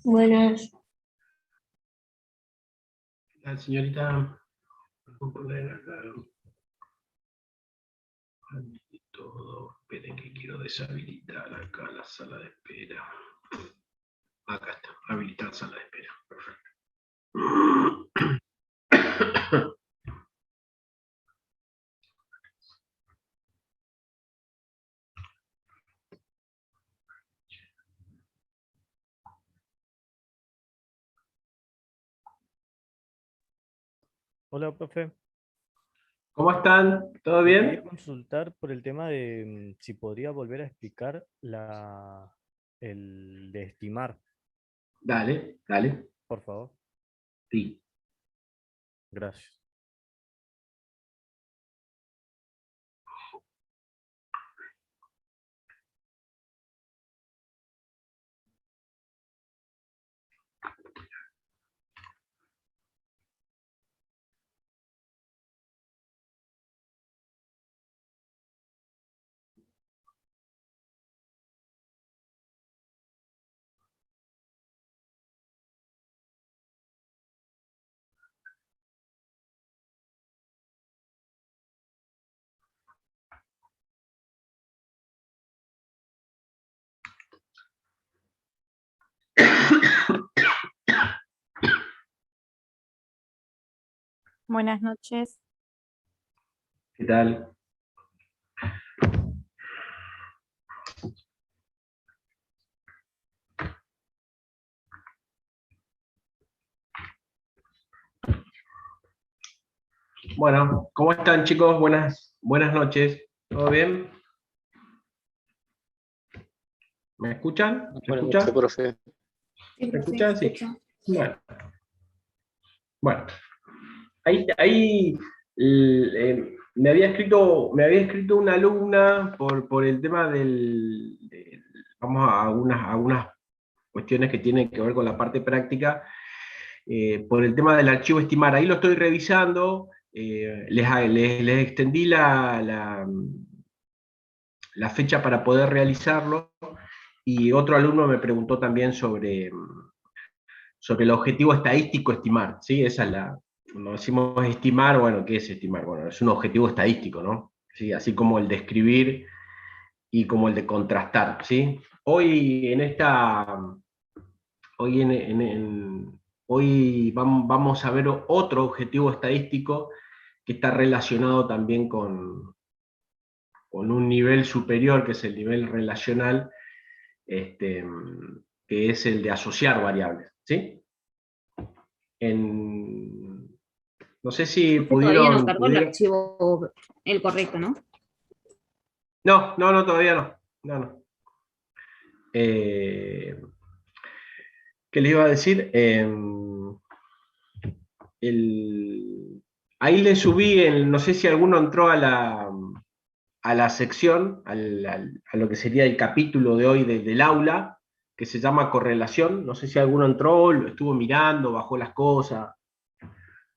Buenas. La señorita, voy a poner acá todo. Esperen que quiero deshabilitar acá la sala de espera. Acá está, habilitar sala de espera. Perfecto. Hola, profe. ¿Cómo están? ¿Todo Le quería bien? consultar por el tema de si podría volver a explicar el de estimar, Dale, dale. por favor. Sí. Gracias. Buenas noches. ¿Qué tal? Bueno, ¿cómo están, chicos? Buenas noches. ¿Todo bien? ¿Me escuchan? ¿Se Buenas escucha? noches, profe. ¿Se escucha? Sí. Bueno. Ahí me había escrito una alumna por el tema vamos a algunas cuestiones que tienen que ver con la parte práctica, por el tema del archivo estimar. Ahí lo estoy revisando, les extendí la fecha para poder realizarlo, y otro alumno me preguntó también sobre el objetivo estadístico estimar, ¿sí? Esa es cuando decimos estimar, bueno, ¿qué es estimar? Bueno, es un objetivo estadístico, ¿no? ¿Sí? Así como el de escribir y como el de contrastar, ¿sí? Hoy vamos a ver otro objetivo estadístico que está relacionado también con un nivel superior, que es el nivel relacional, que es el de asociar variables, ¿sí? No sé si Usted todavía no pudieron... cargó el archivo, el correcto, ¿no? No, todavía no. No. ¿Qué le iba a decir? Ahí le subí, no sé si alguno entró a la sección, a lo que sería el capítulo de hoy del aula, que se llama correlación. No sé si alguno entró, lo estuvo mirando, bajó las cosas,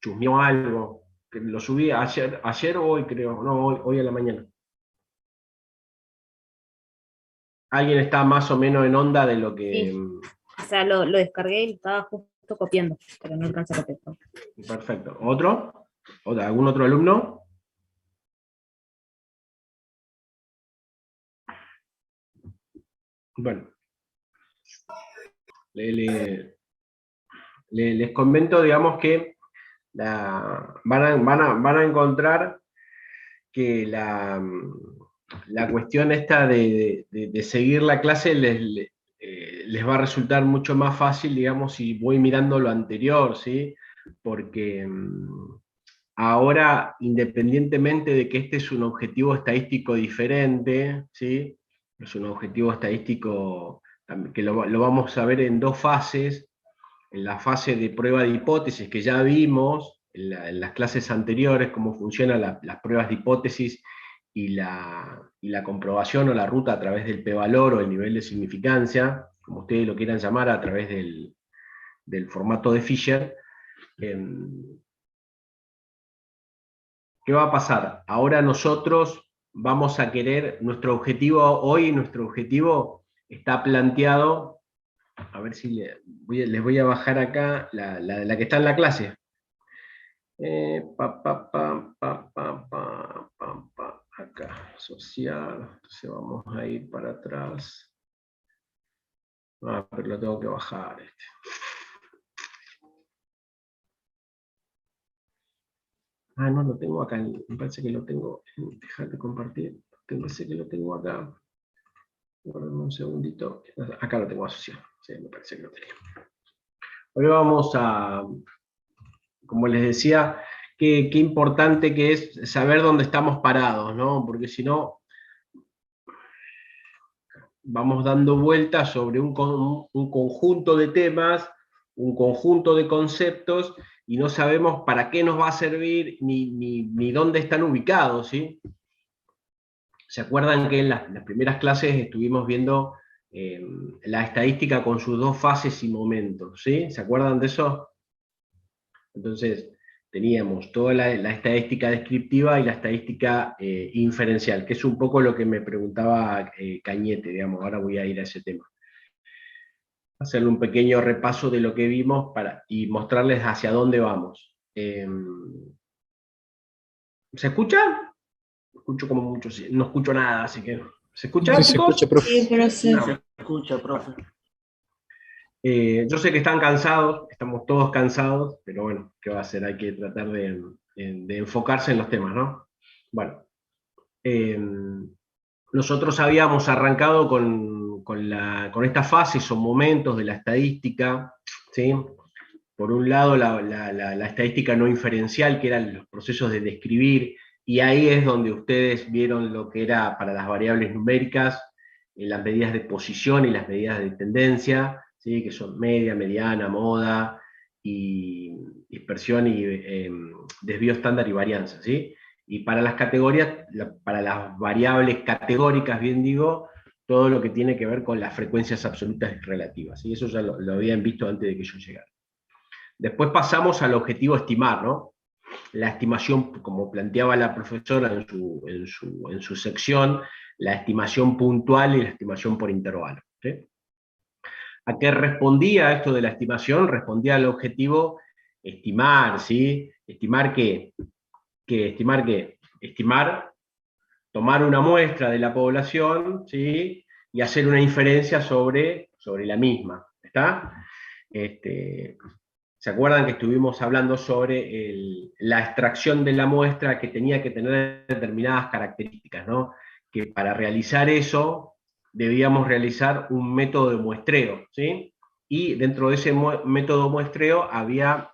chusmeó algo. Que lo subí ayer o hoy, creo. No, hoy a la mañana. ¿Alguien está más o menos en onda de lo que...? Sí. O sea, lo descargué y estaba justo copiando, pero no alcanza a copiar. Perfecto. ¿Otro? ¿Algún otro alumno? Bueno. Les comento, digamos, que van a encontrar que la cuestión esta de seguir la clase les va a resultar mucho más fácil, digamos, si voy mirando lo anterior, ¿sí? Porque ahora, independientemente de que este es un objetivo estadístico diferente, ¿sí? Es un objetivo estadístico que lo vamos a ver en dos fases. En la fase de prueba de hipótesis, que ya vimos en las clases anteriores cómo funcionan las pruebas de hipótesis y la comprobación o la ruta a través del p-valor o el nivel de significancia, como ustedes lo quieran llamar, a través del formato de Fisher. ¿Qué va a pasar? Ahora nosotros vamos a querer, nuestro objetivo está planteado A ver si les voy a bajar acá la que está en la clase. Acá, social. Entonces vamos a ir para atrás. Pero lo tengo que bajar. No lo tengo acá. Me parece que lo tengo. Dejar de compartir. Me parece que lo tengo acá. Guardame un segundito. Acá lo tengo asociado. Sí, me parece que lo tenía. Hoy vamos a, como les decía, qué importante que es saber dónde estamos parados, ¿no? Porque si no, vamos dando vueltas sobre un conjunto de temas, un conjunto de conceptos, y no sabemos para qué nos va a servir ni dónde están ubicados, ¿sí? ¿Se acuerdan que en las primeras clases estuvimos viendo la estadística con sus dos fases y momentos, ¿sí? ¿Se acuerdan de eso? Entonces, teníamos toda la estadística descriptiva y la estadística inferencial, que es un poco lo que me preguntaba Cañete, digamos, ahora voy a ir a ese tema. Hacerle un pequeño repaso de lo que vimos y mostrarles hacia dónde vamos. ¿Se escucha? Escucho como mucho, no escucho nada, así que... ¿Se escucha, Sí, chicos? se escucha, profe. Sí, pero sí. No. Se escucha, profe. Yo sé que están cansados, estamos todos cansados, pero bueno, ¿qué va a hacer? Hay que tratar de enfocarse en los temas, ¿no? Bueno, nosotros habíamos arrancado con estas fases o momentos de la estadística, ¿sí? Por un lado, la estadística no inferencial, que eran los procesos de describir, y ahí es donde ustedes vieron lo que era para las variables numéricas, las medidas de posición y las medidas de tendencia, ¿sí? Que son media, mediana, moda, y dispersión y desvío estándar y varianza, ¿sí? Y para las categorías, para las variables categóricas, bien digo, todo lo que tiene que ver con las frecuencias absolutas y relativas, ¿sí? Eso ya lo habían visto antes de que yo llegara. Después pasamos al objetivo estimar, ¿no? La estimación, como planteaba la profesora en su sección, la estimación puntual y la estimación por intervalo, ¿sí? ¿A qué respondía esto de la estimación? Respondía al objetivo estimar, ¿sí? ¿Estimar qué? ¿Estimar qué? Estimar, tomar una muestra de la población, ¿sí? Y hacer una inferencia sobre la misma, ¿está? ¿Se acuerdan que estuvimos hablando sobre la extracción de la muestra que tenía que tener determinadas características, ¿no? Que para realizar eso debíamos realizar un método de muestreo, ¿sí? Y dentro de ese método de muestreo había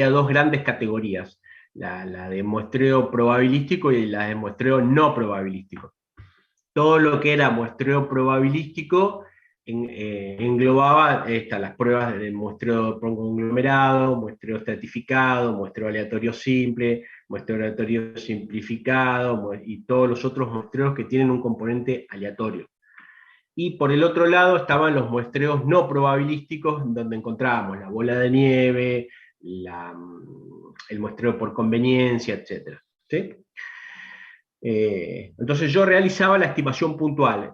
dos grandes categorías, la de muestreo probabilístico y la de muestreo no probabilístico. Todo lo que era muestreo probabilístico englobaba las pruebas de muestreo conglomerado, muestreo estratificado, muestreo aleatorio simple, muestreo aleatorio simplificado y todos los otros muestreos que tienen un componente aleatorio. Y por el otro lado estaban los muestreos no probabilísticos, donde encontrábamos la bola de nieve, el muestreo por conveniencia, etc. ¿Sí? Entonces yo realizaba la estimación puntual,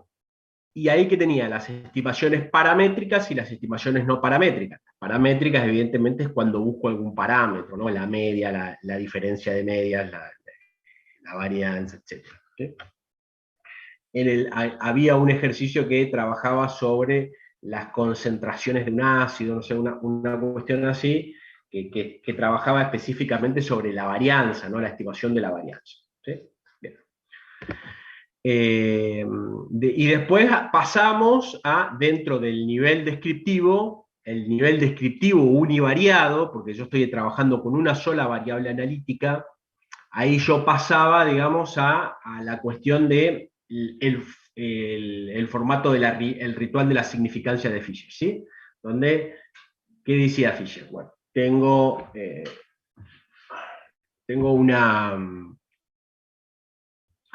y ahí que tenía las estimaciones paramétricas y las estimaciones no paramétricas. Paramétricas, evidentemente, es cuando busco algún parámetro, ¿no? La media, la diferencia de medias, la varianza, etc. ¿Sí? Había un ejercicio que trabajaba sobre las concentraciones de un ácido, no sé, una cuestión así, que trabajaba específicamente sobre la varianza, ¿no? La estimación de la varianza. ¿Sí? Bien. Y después pasamos a, dentro del nivel descriptivo, el nivel descriptivo univariado, porque yo estoy trabajando con una sola variable analítica, ahí yo pasaba, digamos, a la cuestión de el formato del ritual de la significancia de Fisher, ¿sí? Donde, ¿qué decía Fisher? Bueno, tengo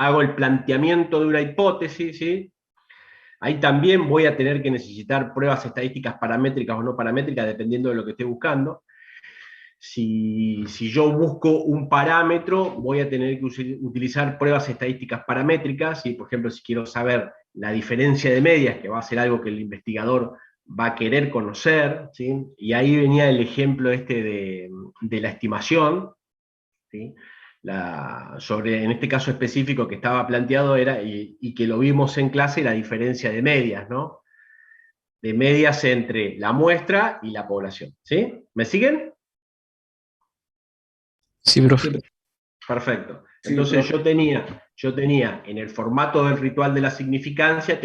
hago el planteamiento de una hipótesis, ¿sí? Ahí también voy a tener que necesitar pruebas estadísticas paramétricas o no paramétricas, dependiendo de lo que esté buscando. Si yo busco un parámetro, voy a tener que utilizar pruebas estadísticas paramétricas, y por ejemplo, si quiero saber la diferencia de medias, que va a ser algo que el investigador va a querer conocer, ¿sí? Y ahí venía el ejemplo este de la estimación, ¿sí? En este caso específico que estaba planteado era, y que lo vimos en clase, la diferencia de medias, ¿no? De medias entre la muestra y la población, ¿sí? ¿Me siguen? Sí, profe. Perfecto. Sí, Entonces profe. yo tenía en el formato del ritual de la significancia,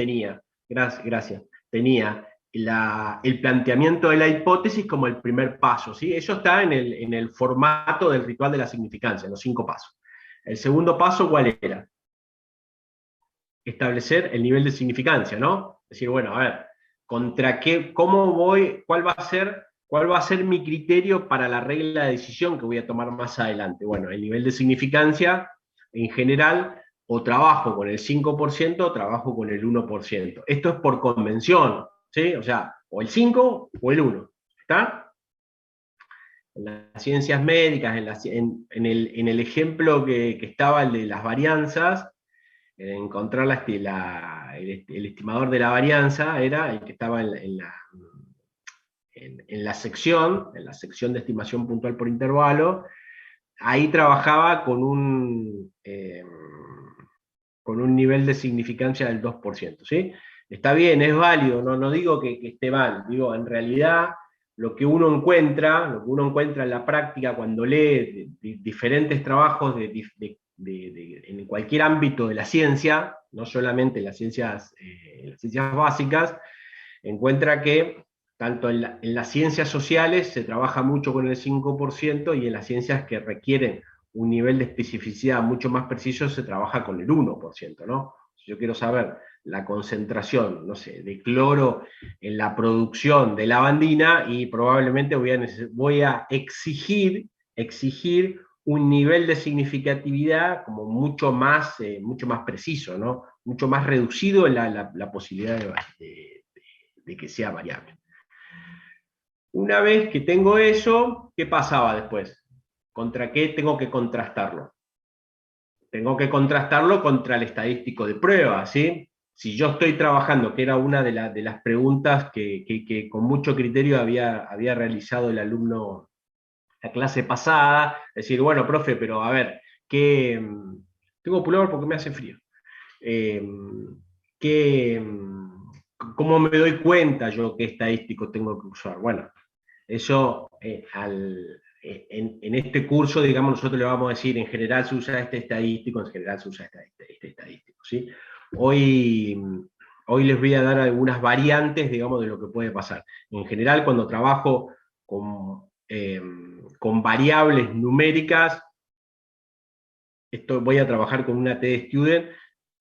gracias, tenía el planteamiento de la hipótesis como el primer paso, ¿sí? Eso está en el formato del ritual de la significancia, los 5 pasos. El segundo paso, ¿cuál era? Establecer el nivel de significancia, ¿no? Es decir, bueno, a ver, ¿contra qué, cómo voy, cuál va a ser mi criterio para la regla de decisión que voy a tomar más adelante? Bueno, el nivel de significancia, en general, o trabajo con el 5% o trabajo con el 1%. Esto es por convención, ¿sí? O sea, o el 5 o el 1, ¿está? En las ciencias médicas, en el ejemplo que estaba, el de las varianzas, encontrar el estimador de la varianza era el que estaba en la sección de estimación puntual por intervalo. Ahí trabajaba con un nivel de significancia del 2%, ¿sí? Está bien, es válido, no digo que esté mal, digo, en realidad lo que uno encuentra en la práctica cuando lee diferentes trabajos en cualquier ámbito de la ciencia, no solamente en las ciencias básicas, encuentra que tanto en las ciencias sociales se trabaja mucho con el 5% y en las ciencias que requieren un nivel de especificidad mucho más preciso se trabaja con el 1%, ¿no? Si yo quiero saber la concentración, no sé, de cloro en la producción de lavandina, y probablemente voy a exigir un nivel de significatividad como mucho más preciso, ¿no? Mucho más reducido en la posibilidad de que sea variable. Una vez que tengo eso, ¿qué pasaba después? ¿Contra qué tengo que contrastarlo? Tengo que contrastarlo contra el estadístico de prueba, ¿sí? Si yo estoy trabajando, que era una de las preguntas que con mucho criterio había realizado el alumno la clase pasada, decir, bueno, profe, pero a ver, tengo pullover porque me hace frío. ¿Cómo me doy cuenta yo qué estadístico tengo que usar? Bueno, eso en este curso, digamos, nosotros le vamos a decir, en general se usa este estadístico, en general se usa este estadístico, ¿sí? Hoy les voy a dar algunas variantes, digamos, de lo que puede pasar. En general, cuando trabajo con variables numéricas, voy a trabajar con una T-Student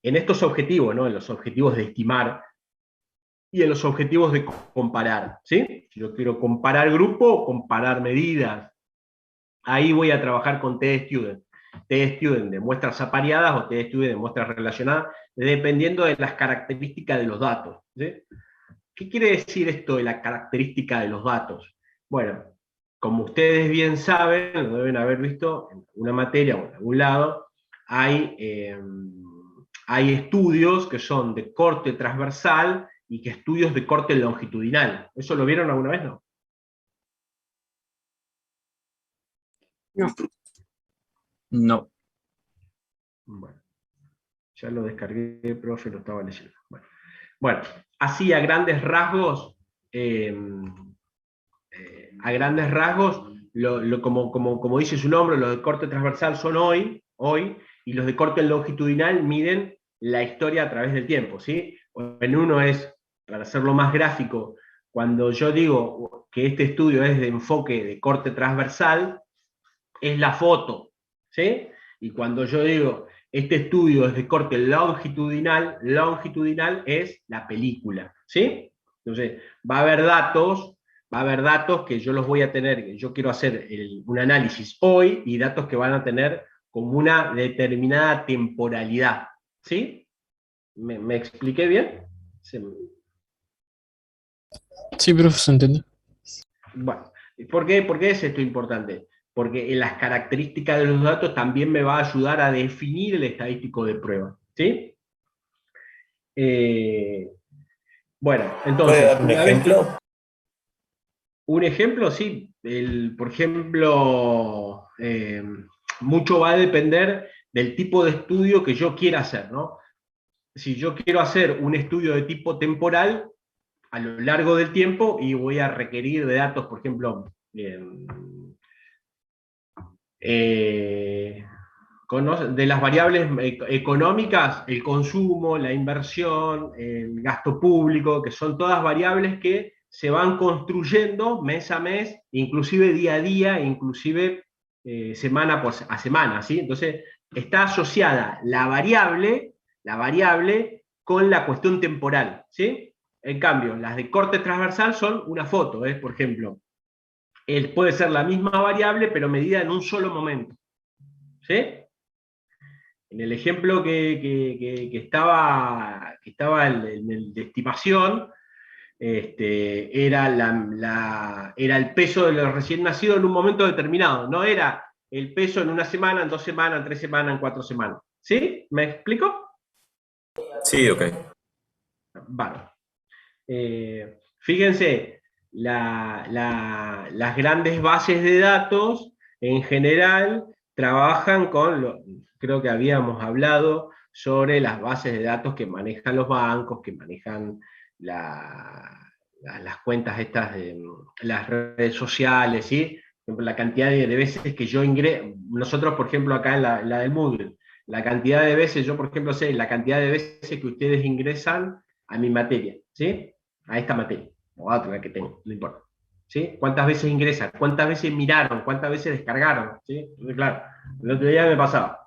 en estos objetivos, ¿no? En los objetivos de estimar y en los objetivos de comparar, ¿sí? Si yo quiero comparar grupo, comparar medidas, ahí voy a trabajar con T-Student. T-Student de muestras apareadas o T-Student de muestras relacionadas, dependiendo de las características de los datos, ¿sí? ¿Qué quiere decir esto de la característica de los datos? Bueno, como ustedes bien saben, lo deben haber visto en alguna materia o en algún lado, hay estudios que son de corte transversal y que estudios de corte longitudinal. ¿Eso lo vieron alguna vez? No. No. No. Bueno, ya lo descargué, profe, lo estaba leyendo. Bueno, así a grandes rasgos, como dice su nombre, los de corte transversal son hoy, y los de corte longitudinal miden la historia a través del tiempo, ¿sí? En uno es, para hacerlo más gráfico, cuando yo digo que este estudio es de enfoque de corte transversal, es la foto, ¿sí? Y cuando yo digo este estudio es de corte longitudinal es la película, ¿sí? Entonces, va a haber datos que yo los voy a tener, que yo quiero hacer un análisis hoy, y datos que van a tener como una determinada temporalidad, ¿sí? ¿Me expliqué bien? Sí, profe, se entiende. Bueno, ¿por qué es esto importante? Porque en las características de los datos también me va a ayudar a definir el estadístico de prueba, ¿sí? Bueno, ¿Puede entonces, dar un ejemplo? un ejemplo, sí, por ejemplo, mucho va a depender del tipo de estudio que yo quiera hacer, ¿no? Si yo quiero hacer un estudio de tipo temporal a lo largo del tiempo y voy a requerir de datos, por ejemplo, de las variables económicas, el consumo, la inversión, el gasto público, que son todas variables que se van construyendo mes a mes, inclusive día a día, inclusive semana a semana, ¿sí? Entonces, está asociada la variable con la cuestión temporal, ¿sí? En cambio, las de corte transversal son una foto, por ejemplo, puede ser la misma variable, pero medida en un solo momento, ¿sí? En el ejemplo que estaba en el de estimación, era el peso de los recién nacidos en un momento determinado, no era el peso en una semana, en 2 semanas, en 3 semanas, en 4 semanas. ¿Sí? ¿Me explico? Sí, ok. Vale. Fíjense, las grandes bases de datos en general trabajan creo que habíamos hablado sobre las bases de datos que manejan los bancos, que manejan las cuentas estas de las redes sociales, ¿sí? Por ejemplo, la cantidad de veces que yo ingreso, nosotros por ejemplo acá en la del Moodle, la cantidad de veces, yo por ejemplo sé la cantidad de veces que ustedes ingresan a mi materia, ¿sí? A esta materia, o a otra que tengo, no importa. ¿Sí? ¿Cuántas veces ingresan? ¿Cuántas veces miraron? ¿Cuántas veces descargaron? ¿Sí? Entonces, claro, el otro día me pasaba.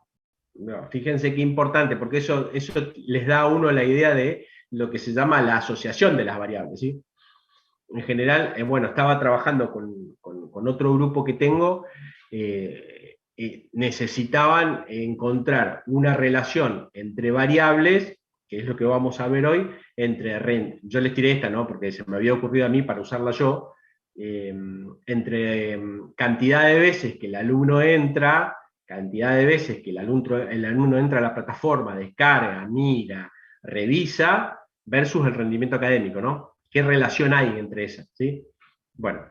No, fíjense qué importante, porque eso les da a uno la idea de lo que se llama la asociación de las variables, ¿sí? En general, bueno, estaba trabajando con otro grupo que tengo, necesitaban encontrar una relación entre variables, que es lo que vamos a ver hoy, entre renta. Yo les tiré esta, ¿no? Porque se me había ocurrido a mí para usarla yo, entre cantidad de veces que el alumno entra, cantidad de veces que el alumno entra a la plataforma, descarga, mira, revisa, versus el rendimiento académico, ¿no? ¿Qué relación hay entre esas? ¿Sí? Bueno,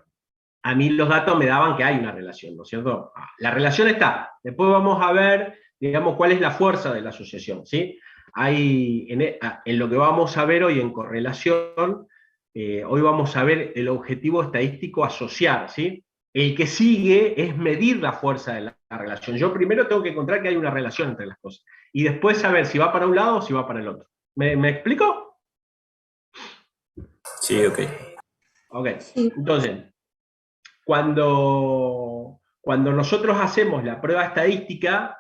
a mí los datos me daban que hay una relación, ¿no es cierto? La relación está. Después vamos a ver, digamos, cuál es la fuerza de la asociación, ¿sí? En lo que vamos a ver hoy en correlación, hoy vamos a ver el objetivo estadístico asociar, ¿sí? El que sigue es medir la fuerza de la relación. Yo primero tengo que encontrar que hay una relación entre las cosas. Y después saber si va para un lado o si va para el otro. ¿Me explico? Sí, ok. Ok. Entonces, cuando nosotros hacemos la prueba estadística,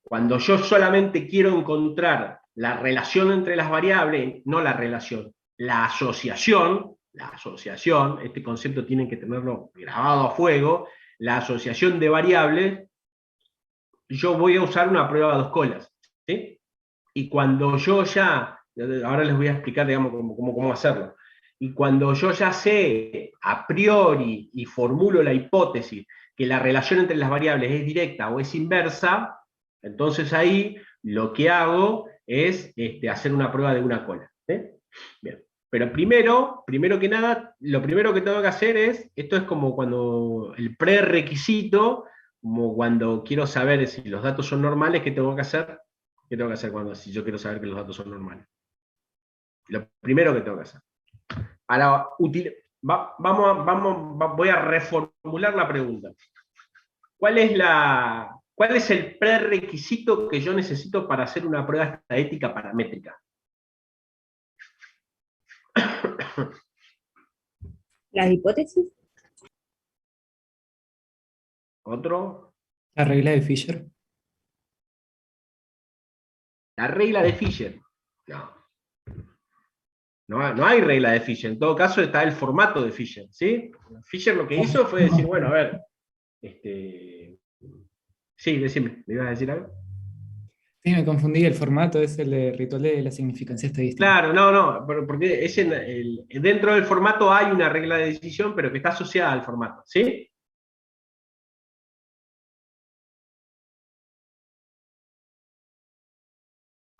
cuando yo solamente quiero encontrar la relación entre las variables, no la relación, la asociación, este concepto tienen que tenerlo grabado a fuego, la asociación de variables, yo voy a usar una prueba a dos colas, ¿sí? Y cuando yo ya, ahora les voy a explicar, digamos, cómo hacerlo. Y cuando yo ya sé a priori y formulo la hipótesis que la relación entre las variables es directa o es inversa, entonces ahí lo que hago es hacer una prueba de una cola. Bien. Pero primero que nada, lo primero que tengo que hacer esto es como cuando el prerequisito, como cuando quiero saber si los datos son normales, ¿qué tengo que hacer? ¿Qué tengo que hacer si yo quiero saber que los datos son normales? Lo primero que tengo que hacer. Ahora, voy a reformular la pregunta. ¿Cuál es el prerequisito que yo necesito para hacer una prueba estadística paramétrica? Las hipótesis. ¿Otro? La regla de Fisher. La regla de Fisher. No hay regla de Fisher. En todo caso está el formato de Fisher, ¿sí? Fisher lo que hizo fue decir, bueno, a ver, sí, decime, ¿me ibas a decir algo? Sí, me confundí, el formato es el de ritual de la significancia estadística. Claro, no, porque dentro del formato hay una regla de decisión, pero que está asociada al formato, ¿sí?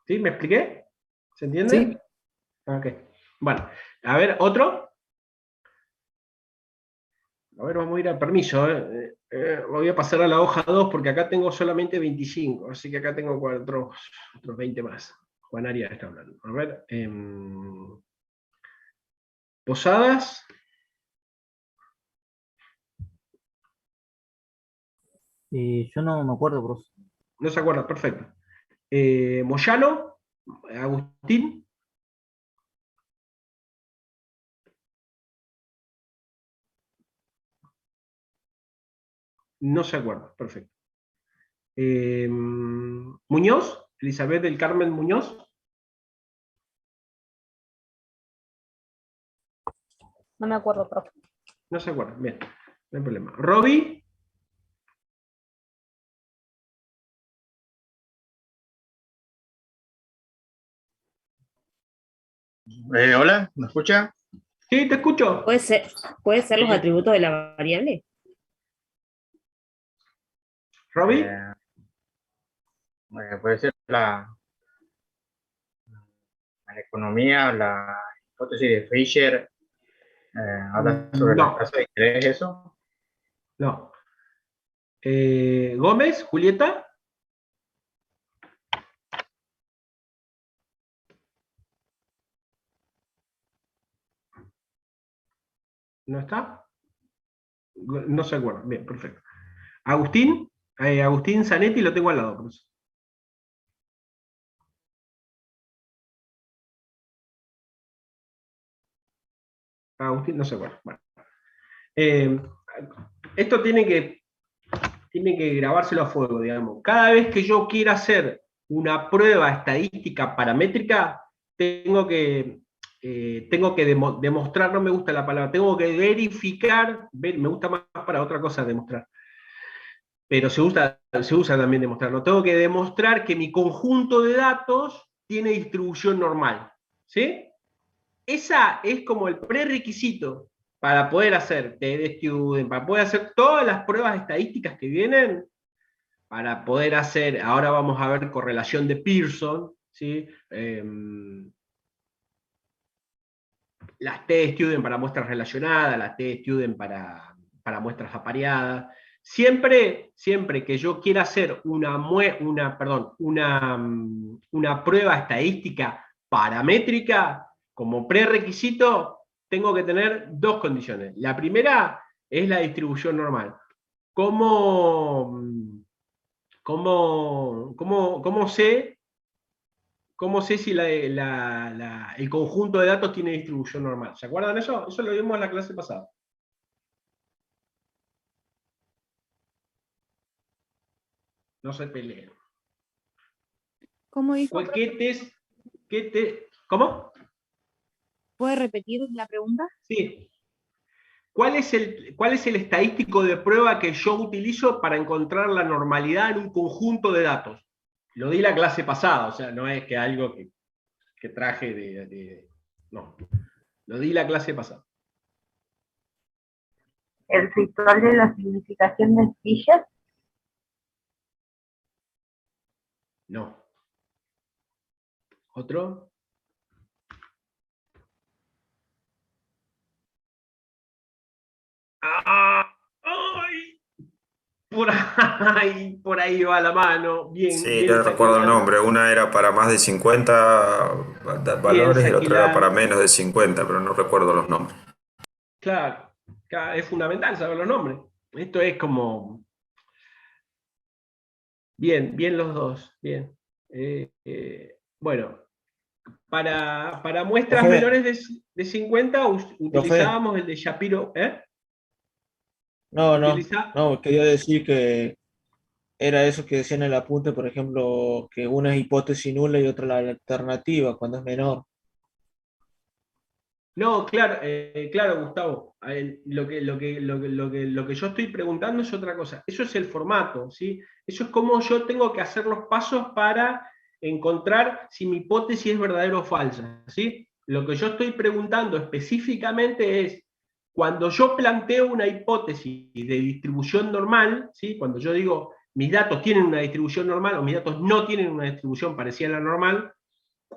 ¿Sí? ¿Me expliqué? ¿Se entiende? Sí. Ok. Bueno, a ver, otro. A ver, vamos a ir a permiso. Voy a pasar a la hoja 2 porque acá tengo solamente 25, así que acá tengo otros 20 más. Juan Arias está hablando. A ver. Posadas. Yo no me acuerdo, profe. No se acuerda, perfecto. Moyano. Agustín. No se acuerda, perfecto. Muñoz. Elizabeth del Carmen Muñoz. No me acuerdo, profe. No se acuerda, bien, no hay problema. Roby. Hola, ¿me escucha? Sí, te escucho. ¿Puede ser los Sí. atributos de la variable? Roby. Puede ser la economía, la hipótesis de Fisher, habla sobre las No, tasas de interés, eso. no. Gómez, Julieta. ¿No está? No se acuerda. Bien, perfecto. Agustín. Agustín Zanetti lo tengo al lado. Por eso. Agustín no se acuerda. Bueno. Esto tiene que grabárselo a fuego, digamos. Cada vez que yo quiera hacer una prueba estadística paramétrica, tengo que demostrar, no me gusta la palabra, tengo que verificar, me gusta más para otra cosa demostrar, pero se usa también demostrarlo. Tengo que demostrar que mi conjunto de datos tiene distribución normal. ¿Sí? Esa es como el prerequisito para poder hacer TD-Student, para poder hacer todas las pruebas estadísticas que vienen, para poder hacer, ahora vamos a ver correlación de Pearson, ¿sí? Las TD-Student para muestras relacionadas, las TD-Student para muestras apareadas. Siempre que yo quiera hacer una prueba estadística paramétrica, como prerequisito, tengo que tener dos condiciones. La primera es la distribución normal. ¿Cómo sé si el conjunto de datos tiene distribución normal? ¿Se acuerdan de eso? Eso lo vimos en la clase pasada. No se peleen. ¿Cómo dijo? ¿Cómo? ¿Puede repetir la pregunta? Sí. ¿Cuál es el estadístico de prueba que yo utilizo para encontrar la normalidad en un conjunto de datos? Lo di la clase pasada, o sea, no es que algo que traje no, lo di la clase pasada. El ritual de la significación de Fisher. No. ¿Otro? ¡Ay! Por ahí va la mano. Bien, Sí, bien no recuerdo el Saquilán. nombre. Una era para más de 50 Bien valores y la otra era para Saquilán. menos de 50, pero no recuerdo los nombres. Claro, es fundamental saber los nombres. Esto es como... Bien los dos. Bien. Bueno, para muestras Profe, menores de 50 profe, utilizábamos el de Shapiro. no, Utiliza... no, quería decir que era eso que decía en el apunte, por ejemplo, que una es hipótesis nula y otra la alternativa, cuando es menor. No, claro, claro, Gustavo. Lo que yo estoy preguntando es otra cosa. Eso es el formato, ¿sí? Eso es cómo yo tengo que hacer los pasos para encontrar si mi hipótesis es verdadera o falsa, ¿sí? Lo que yo estoy preguntando específicamente es, cuando yo planteo una hipótesis de distribución normal, ¿sí? Cuando yo digo mis datos tienen una distribución normal o mis datos no tienen una distribución parecida a la normal,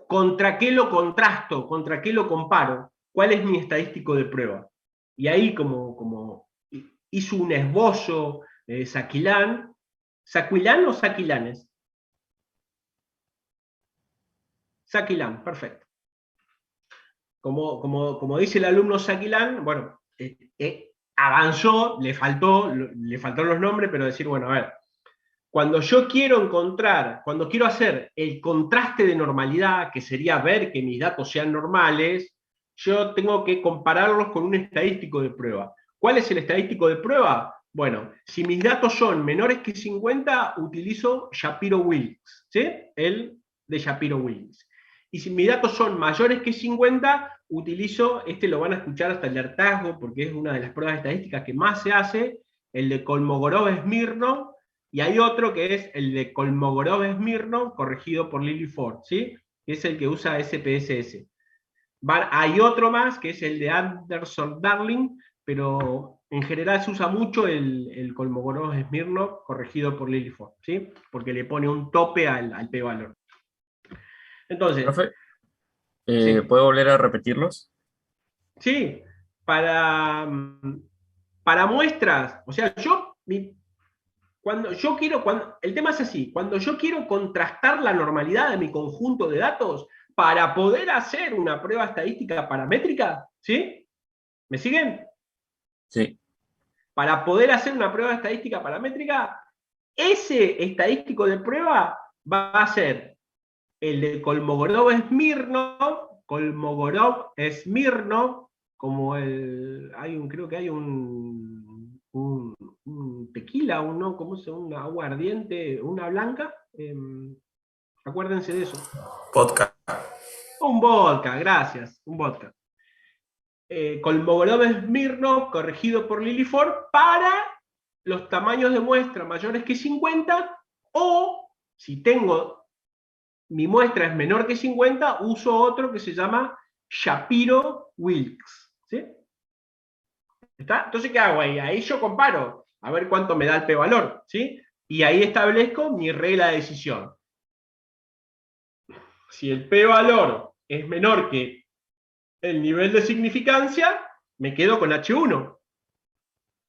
¿contra qué lo contrasto? ¿Contra qué lo comparo? ¿Cuál es mi estadístico de prueba? Y ahí como hizo un esbozo Saquilán. ¿Saquilán o Saquilanes? Saquilán, perfecto. Como dice el alumno Saquilán, bueno, avanzó, le faltaron los nombres, pero decir, bueno, a ver, cuando yo quiero encontrar, cuando quiero hacer el contraste de normalidad, que sería ver que mis datos sean normales, yo tengo que compararlos con un estadístico de prueba. ¿Cuál es el estadístico de prueba? Bueno, si mis datos son menores que 50, utilizo Shapiro-Wilks, ¿sí? El de Shapiro-Wilks. Y si mis datos son mayores que 50, utilizo, lo van a escuchar hasta el hartazgo, porque es una de las pruebas estadísticas que más se hace, el de Kolmogorov-Smirnov, y hay otro que es el de Kolmogorov-Smirnov corregido por Lilly Ford, ¿sí? Que es el que usa SPSS. Hay otro más, que es el de Anderson-Darling, pero en general se usa mucho el Kolmogorov-Smirnov corregido por Lilly Ford, ¿sí? Porque le pone un tope al p-valor. Entonces, Profe, sí. ¿puedo volver a repetirlos? Sí, para muestras, o sea, el tema es así, cuando yo quiero contrastar la normalidad de mi conjunto de datos para poder hacer una prueba estadística paramétrica, ¿sí? ¿Me siguen? Sí. Para poder hacer una prueba estadística paramétrica, ese estadístico de prueba va a ser el de Kolmogorov-Smirnov, como creo que hay un tequila, un aguardiente, una blanca, acuérdense de eso. Vodka. Un vodka, gracias, un vodka. Kolmogorov-Smirnov corregido por Lilly Ford para los tamaños de muestra mayores que 50, o si mi muestra es menor que 50, uso otro que se llama Shapiro-Wilks, ¿sí? ¿Está? Entonces, ¿qué hago ahí? Ahí yo comparo, a ver cuánto me da el p-valor, ¿sí? Y ahí establezco mi regla de decisión. Si el p-valor es menor que el nivel de significancia, me quedo con H1,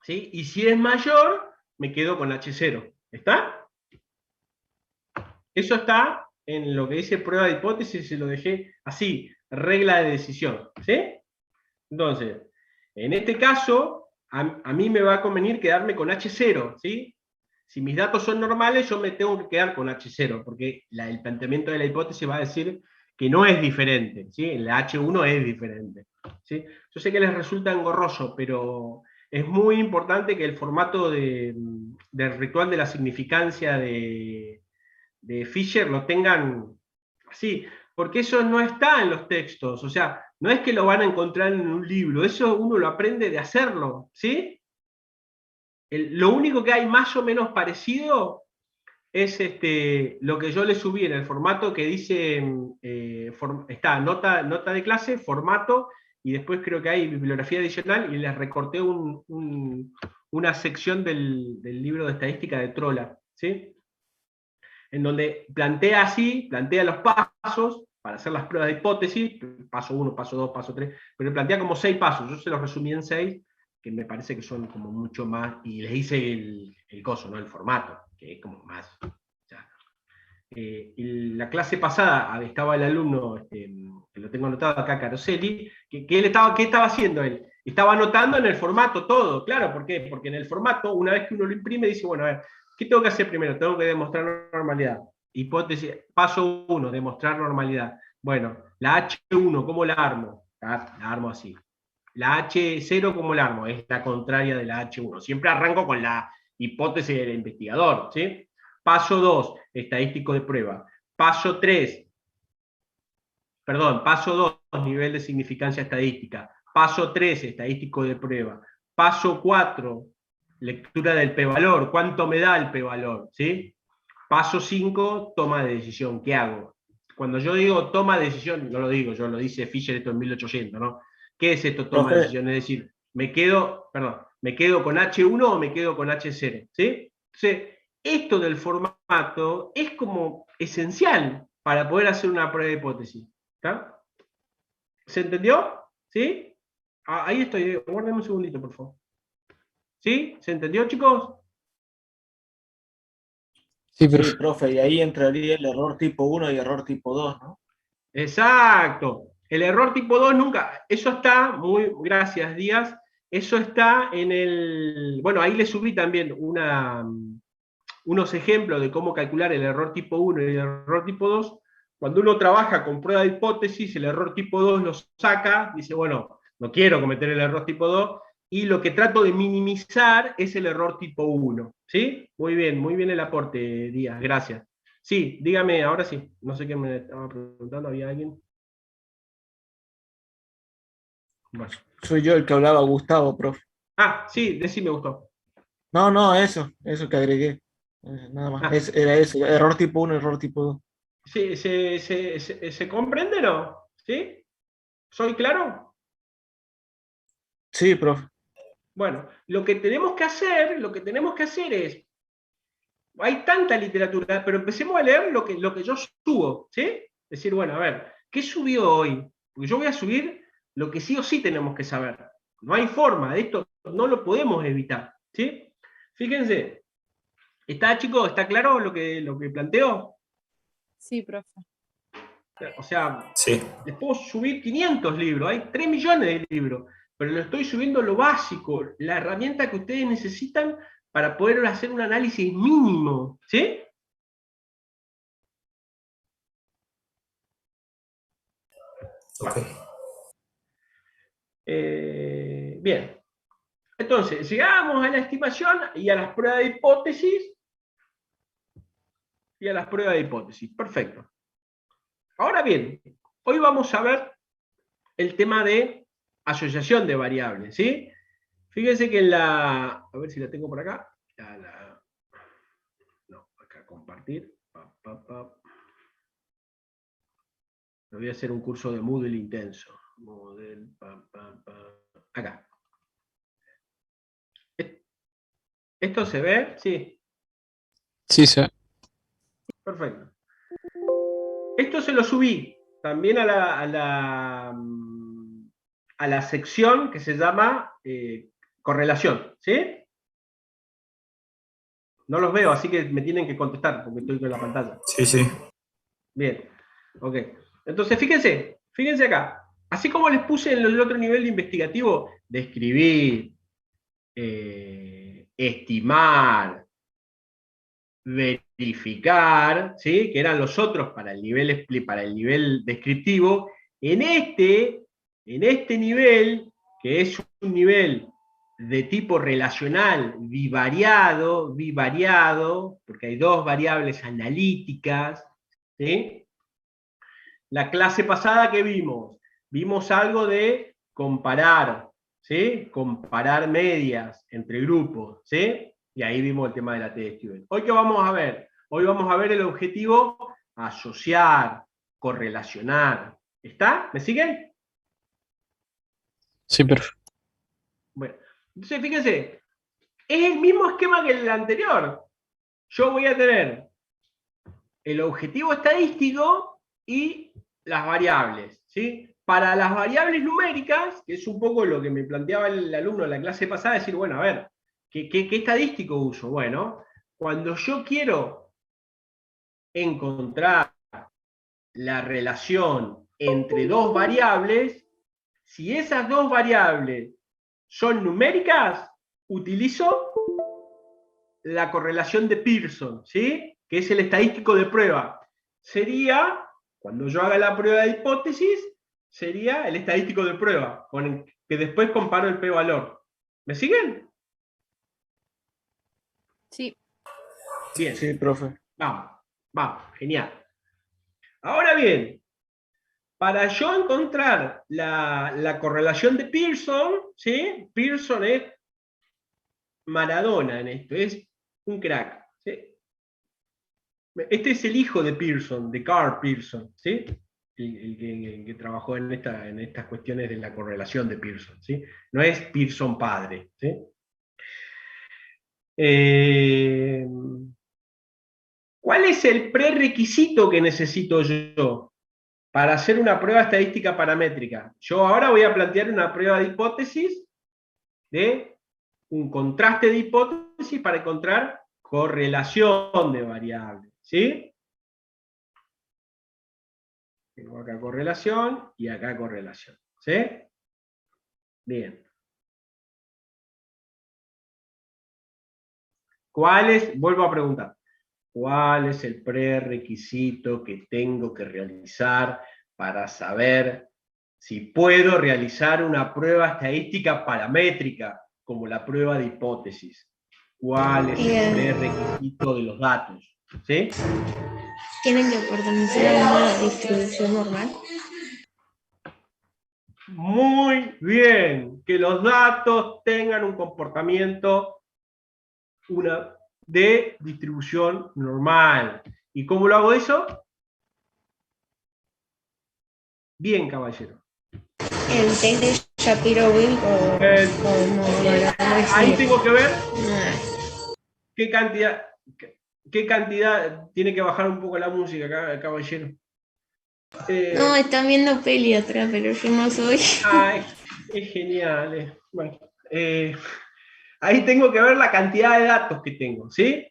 ¿sí? Y si es mayor, me quedo con H0. ¿Está? Eso está en lo que dice prueba de hipótesis, se lo dejé así, regla de decisión, ¿sí? Entonces, en este caso, a mí me va a convenir quedarme con H0, ¿sí? Si mis datos son normales, yo me tengo que quedar con H0, porque el planteamiento de la hipótesis va a decir que no es diferente, ¿sí? La H1 es diferente, ¿sí? Yo sé que les resulta engorroso, pero es muy importante que el formato del ritual de la significancia de Fisher lo tengan así, porque eso no está en los textos, o sea, no es que lo van a encontrar en un libro, eso uno lo aprende de hacerlo, ¿sí? Lo único que hay más o menos parecido es lo que yo le subí en el formato que dice, está nota de clase, formato, y después creo que hay bibliografía adicional, y les recorté una sección del libro de estadística de Trolla, ¿sí? En donde plantea los pasos para hacer las pruebas de hipótesis, paso 1, paso 2, paso 3, pero plantea como 6 pasos, yo se los resumí en 6, que me parece que son como mucho más, y les hice el coso, ¿no? El formato, que es como más. O sea, y la clase pasada estaba el alumno, que lo tengo anotado acá, Caroselli, que ¿qué estaba haciendo él? Estaba anotando en el formato todo, claro, ¿por qué? Porque en el formato, una vez que uno lo imprime, dice, bueno, a ver, ¿qué tengo que hacer primero? Tengo que demostrar normalidad. Hipótesis, paso 1, demostrar normalidad. Bueno, la H1, ¿cómo la armo? La armo así. La H0, ¿cómo la armo? Es la contraria de la H1. Siempre arranco con la hipótesis del investigador, ¿sí? Paso 2, estadístico de prueba. Paso 2, nivel de significancia estadística. Paso 3, estadístico de prueba. Paso 4, lectura del p-valor. ¿Cuánto me da el p-valor? ¿Sí? Paso 5, toma de decisión. ¿Qué hago? Cuando yo digo toma de decisión, no lo digo yo, lo dice Fisher esto en 1800, ¿no? ¿Qué es esto, toma de decisión? Es decir, ¿me quedo con H1 o me quedo con H0? ¿Sí? Entonces, esto del formato es como esencial para poder hacer una prueba de hipótesis. ¿Está? ¿Se entendió? ¿Sí? Ahí estoy, guárdame un segundito, por favor. ¿Sí? ¿Se entendió, chicos? Sí, Sí, profe. profe, y ahí entraría el error tipo 1 y error tipo 2, ¿no? Exacto. El error tipo 2 nunca. Eso está, muy, gracias Díaz, eso está en el... Bueno, ahí le subí también unos ejemplos de cómo calcular el error tipo 1 y el error tipo 2. Cuando uno trabaja con prueba de hipótesis, el error tipo 2 lo saca, dice, bueno, no quiero cometer el error tipo 2, y lo que trato de minimizar es el error tipo 1. ¿Sí? Muy bien el aporte, Díaz, gracias. Sí, dígame, ahora sí. No sé qué me estaba preguntando, ¿había alguien? Bueno. Soy yo el que hablaba, Gustavo, profe. Ah, sí, decime, Gustavo. No, eso que agregué. Nada más. Era eso, error tipo 1, error tipo 2. Sí, ¿se comprende, no? ¿Sí? ¿Soy claro? Sí, profe. Bueno, lo que tenemos que hacer es, hay tanta literatura, pero empecemos a leer lo que yo subo, ¿sí? Decir, bueno, a ver, ¿qué subió hoy? Porque yo voy a subir lo que sí o sí tenemos que saber. No hay forma, de esto no lo podemos evitar, ¿sí? Fíjense, chicos, ¿está claro lo que planteo? Sí, profe. O sea, Sí. les puedo subir 500 libros, hay 3 millones de libros, pero le estoy subiendo lo básico, la herramienta que ustedes necesitan para poder hacer un análisis mínimo, ¿sí? Ok. Bien. Entonces, llegamos a la estimación y a las pruebas de hipótesis. Perfecto. Ahora bien, hoy vamos a ver el tema de asociación de variables, ¿sí? Fíjense que a ver si la tengo por acá. No, acá compartir. Me voy a hacer un curso de Moodle intenso. Moodle, acá. ¿Esto se ve? Sí. Sí, sí. Perfecto. Esto se lo subí también a la sección que se llama correlación, ¿sí? No los veo, así que me tienen que contestar porque estoy con la pantalla. Sí, sí. Bien, ok. Entonces, fíjense acá. Así como les puse en el otro nivel de investigativo, de escribir, estimar, verificar, ¿sí? Que eran los otros para el nivel descriptivo, en este nivel, que es un nivel de tipo relacional bivariado, porque hay dos variables analíticas, ¿sí? La clase pasada que vimos algo de comparar, ¿sí? Comparar medias entre grupos, ¿sí? Y ahí vimos el tema de la T de Stewart. ¿Hoy qué vamos a ver? Hoy vamos a ver el objetivo asociar, correlacionar. ¿Está? ¿Me siguen? Sí, profe. Bueno, entonces fíjense, es el mismo esquema que el anterior. Yo voy a tener el objetivo estadístico y las variables, ¿sí? Para las variables numéricas, que es un poco lo que me planteaba el alumno en la clase pasada, decir, bueno, a ver, ¿qué estadístico uso? Bueno, cuando yo quiero encontrar la relación entre dos variables, si esas dos variables son numéricas, utilizo la correlación de Pearson, ¿sí? Que es el estadístico de prueba. Sería, cuando yo haga la prueba de hipótesis, sería el estadístico de prueba, con el que después comparo el p-valor. ¿Me siguen? Sí. Bien. Sí, profe. Vamos, genial. Ahora bien, para yo encontrar la correlación de Pearson, ¿sí? Pearson es Maradona en esto, es un crack, ¿sí? Este es el hijo de Pearson, de Carl Pearson, ¿sí? El que trabajó en estas cuestiones de la correlación de Pearson, ¿sí? No es Pearson padre, ¿sí? ¿Cuál es el prerequisito que necesito yo para hacer una prueba estadística paramétrica? Yo ahora voy a plantear una prueba de hipótesis de un contraste de hipótesis para encontrar correlación de variables, ¿sí? Tengo acá correlación y acá correlación, ¿sí? Bien. Vuelvo a preguntar, ¿cuál es el prerequisito que tengo que realizar para saber si puedo realizar una prueba estadística paramétrica, como la prueba de hipótesis? ¿Cuál es el prerequisito de los datos? ¿Sí? ¿Tienen que pertenecer a una distribución normal? Muy bien, que los datos tengan un comportamiento de distribución normal. ¿Y cómo lo hago eso? Bien, caballero. El test de Shapiro-Wilk ahí tengo que ver qué cantidad tiene que bajar un poco la música, caballero. No, están viendo peli atrás, pero yo no soy. Es genial. Bueno, ahí tengo que ver la cantidad de datos que tengo, ¿sí?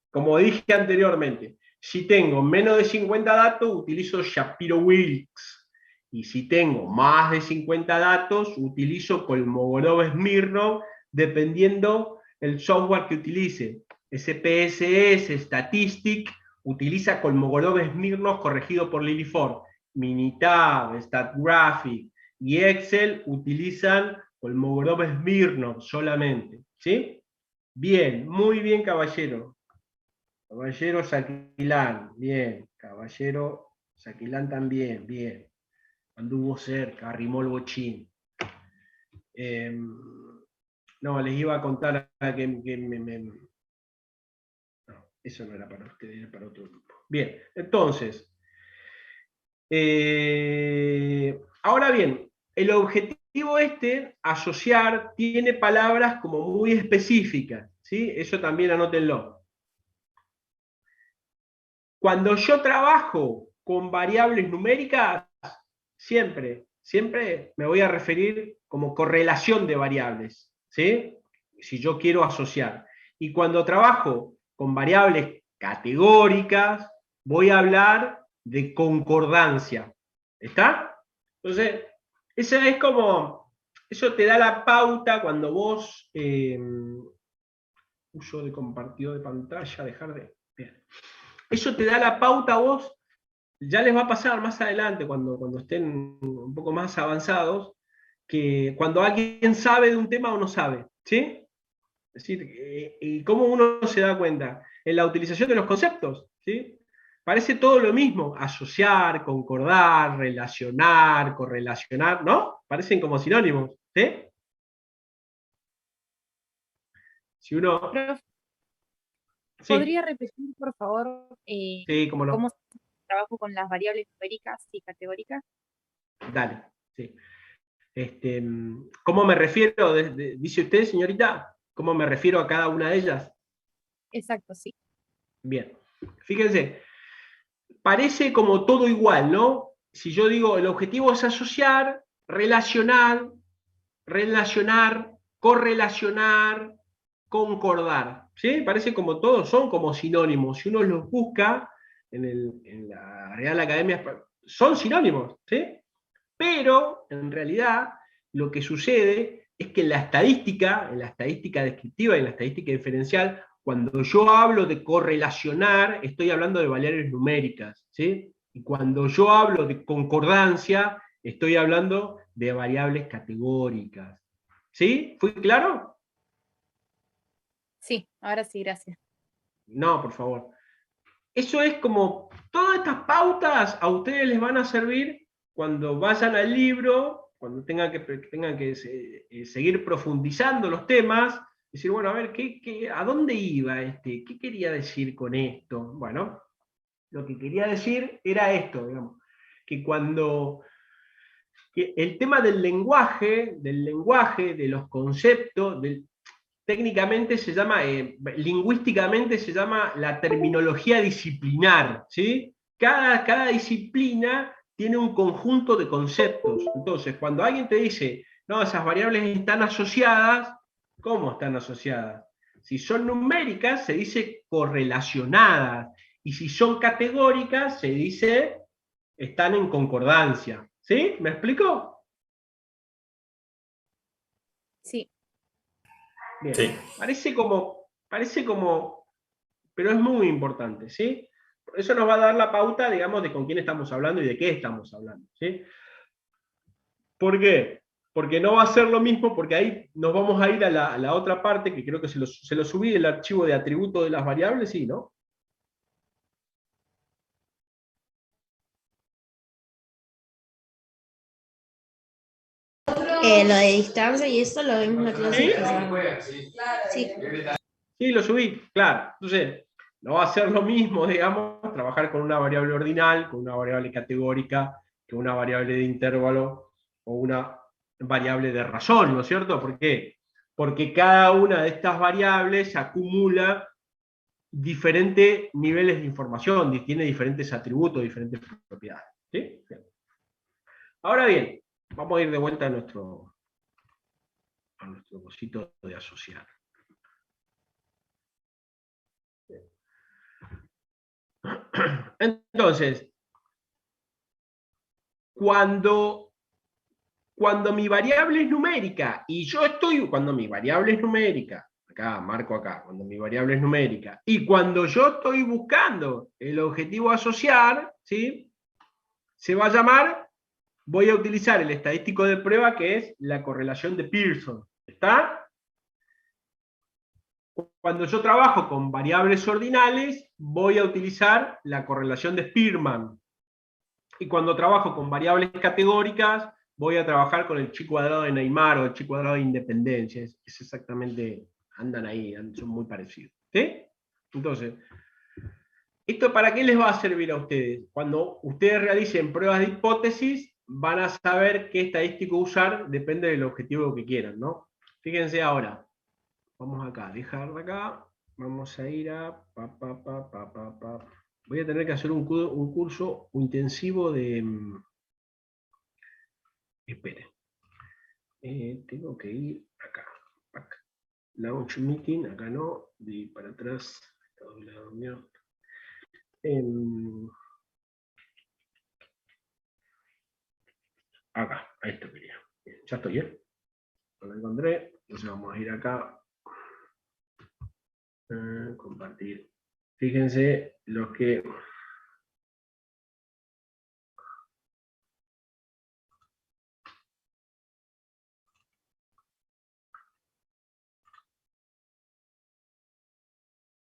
Como dije anteriormente, si tengo menos de 50 datos, utilizo Shapiro-Wilks. Y si tengo más de 50 datos, utilizo Kolmogorov-Smirnov, dependiendo el software que utilice. SPSS, Statistic, utiliza Kolmogorov-Smirnov corregido por Lily Ford. Minitab, StatGraphic y Excel utilizan Kolmogorov-Smirnov solamente, ¿sí? Bien, muy bien, caballero. Caballero Saquilán, bien. Caballero Saquilán también, bien. Anduvo cerca, arrimó el bochín. No, les iba a contar que no, eso no era para ustedes, era para otro grupo. Bien, entonces, ahora bien, el objetivo asociar, tiene palabras como muy específicas, ¿sí? Eso también anótenlo. Cuando yo trabajo con variables numéricas, siempre me voy a referir como correlación de variables, ¿sí? Si yo quiero asociar. Y cuando trabajo con variables categóricas, voy a hablar de concordancia. ¿Está? Entonces, eso te da la pauta cuando vos, uso de compartido de pantalla, dejar de... Bien. Eso te da la pauta a vos, ya les va a pasar más adelante, cuando estén un poco más avanzados, que cuando alguien sabe de un tema o no sabe, ¿sí? Es decir, y cómo uno se da cuenta, en la utilización de los conceptos, ¿sí? Parece todo lo mismo, asociar, concordar, relacionar, correlacionar, ¿no? Parecen como sinónimos, ¿sí? Si uno... ¿Podría repetir, por favor, sí, cómo no. cómo trabajo con las variables numéricas y categóricas? Dale, sí. ¿Cómo me refiero, dice usted, señorita? ¿Cómo me refiero a cada una de ellas? Exacto, sí. Bien, fíjense, parece como todo igual, ¿no? Si yo digo, el objetivo es asociar, relacionar, correlacionar, concordar, ¿sí? Parece como todos son como sinónimos. Si uno los busca en la Real Academia, son sinónimos, ¿sí? Pero, en realidad, lo que sucede es que en la estadística descriptiva y en la estadística diferencial, cuando yo hablo de correlacionar, estoy hablando de variables numéricas, ¿sí? Y cuando yo hablo de concordancia, estoy hablando de variables categóricas. ¿Sí? ¿Fue claro? Sí, ahora sí, gracias. No, por favor. Eso es como, todas estas pautas a ustedes les van a servir cuando vayan al libro, cuando tengan que seguir profundizando los temas, decir, bueno, a ver, ¿a dónde iba ¿Qué quería decir con esto? Bueno, lo que quería decir era esto, digamos, que el tema del lenguaje, de los conceptos, técnicamente se llama, lingüísticamente se llama la terminología disciplinar, ¿sí? Cada disciplina tiene un conjunto de conceptos. Entonces, cuando alguien te dice, no, esas variables están asociadas, ¿cómo están asociadas? Si son numéricas, se dice correlacionadas, y si son categóricas, se dice están en concordancia. ¿Sí? ¿Me explico? Sí. Bien. Sí. Parece como, pero es muy importante, ¿sí? Eso nos va a dar la pauta, digamos, de con quién estamos hablando y de qué estamos hablando, ¿sí? ¿Por qué? Porque no va a ser lo mismo, porque ahí nos vamos a ir a la otra parte, que creo que se lo subí, el archivo de atributos de las variables, sí, ¿no? Lo de distancia y esto lo vimos en la clase. ¿Sí? Sí. Sí, lo subí, claro. Entonces, no va a ser lo mismo, digamos, trabajar con una variable ordinal, con una variable categórica, que una variable de intervalo o una variable de razón, ¿no es cierto? ¿Por qué? Porque cada una de estas variables acumula diferentes niveles de información, tiene diferentes atributos, diferentes propiedades. ¿Sí? Ahora bien, vamos a ir de vuelta a nuestro cosito de asociar. Entonces, cuando mi variable es numérica, y yo estoy, cuando mi variable es numérica, acá, marco acá, cuando mi variable es numérica, y cuando yo estoy buscando el objetivo a asociar, ¿sí? Se va a llamar, voy a utilizar el estadístico de prueba que es la correlación de Pearson. ¿Está? Cuando yo trabajo con variables ordinales, voy a utilizar la correlación de Spearman. Y cuando trabajo con variables categóricas, voy a trabajar con el chi cuadrado de Neymar o el chi cuadrado de Independencia. Es exactamente, andan ahí, son muy parecidos. ¿Sí? Entonces, ¿esto para qué les va a servir a ustedes? Cuando ustedes realicen pruebas de hipótesis, van a saber qué estadístico usar, depende del objetivo que quieran, ¿no? Fíjense ahora. Vamos acá, dejar de acá. Vamos a ir a... Voy a tener que hacer un curso intensivo de... Esperen. Tengo que ir acá. Launch meeting, acá no. De para atrás. Acá, ahí está. Ya estoy, ¿eh? Lo encontré. Entonces vamos a ir acá. Compartir. Fíjense los que...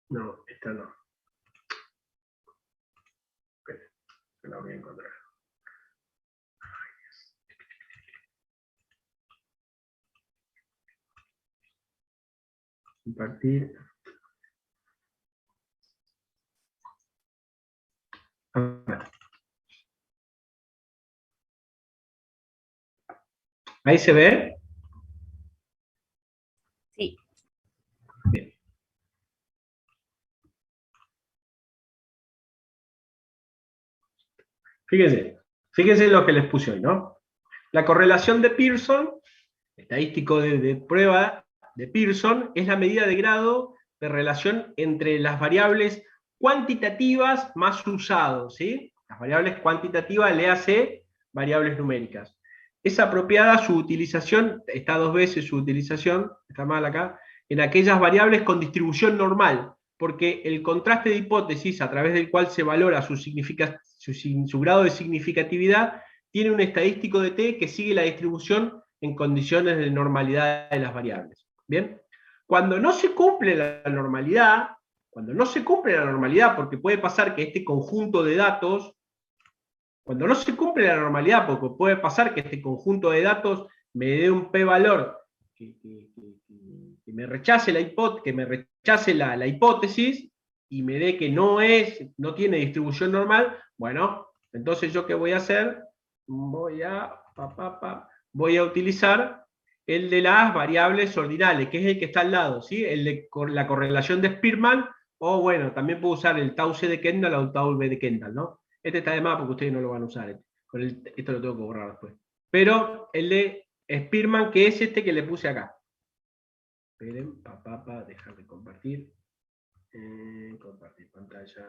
No, esta no. Espera, la voy a encontrar. Compartir. ¿Ahí se ve? Sí. Bien. Fíjense lo que les puse hoy, ¿no? La correlación de Pearson, estadístico de prueba de Pearson, es la medida de grado de relación entre las variables cuantitativas más usados, ¿sí? Las variables cuantitativas, léase variables numéricas. Es apropiada su utilización, está dos veces su utilización, está mal acá, en aquellas variables con distribución normal, porque el contraste de hipótesis a través del cual se valora su grado de significatividad tiene un estadístico de t que sigue la distribución en condiciones de normalidad de las variables. ¿Bien? Cuando no se cumple la normalidad, porque puede pasar que este conjunto de datos, cuando no se cumple la normalidad, porque puede pasar que este conjunto de datos me dé un p-valor que me rechace la hipótesis y me dé que no tiene distribución normal, bueno, entonces yo qué voy a hacer, voy a utilizar el de las variables ordinales, que es el que está al lado, ¿sí? El de la correlación de Spearman, o bueno, también puedo usar el tau C de Kendall o el tau V de Kendall, ¿no? Este está de más porque ustedes no lo van a usar. Esto lo tengo que borrar después. Pero el de Spearman, que es este que le puse acá. Esperen, dejar de compartir. Compartir pantalla,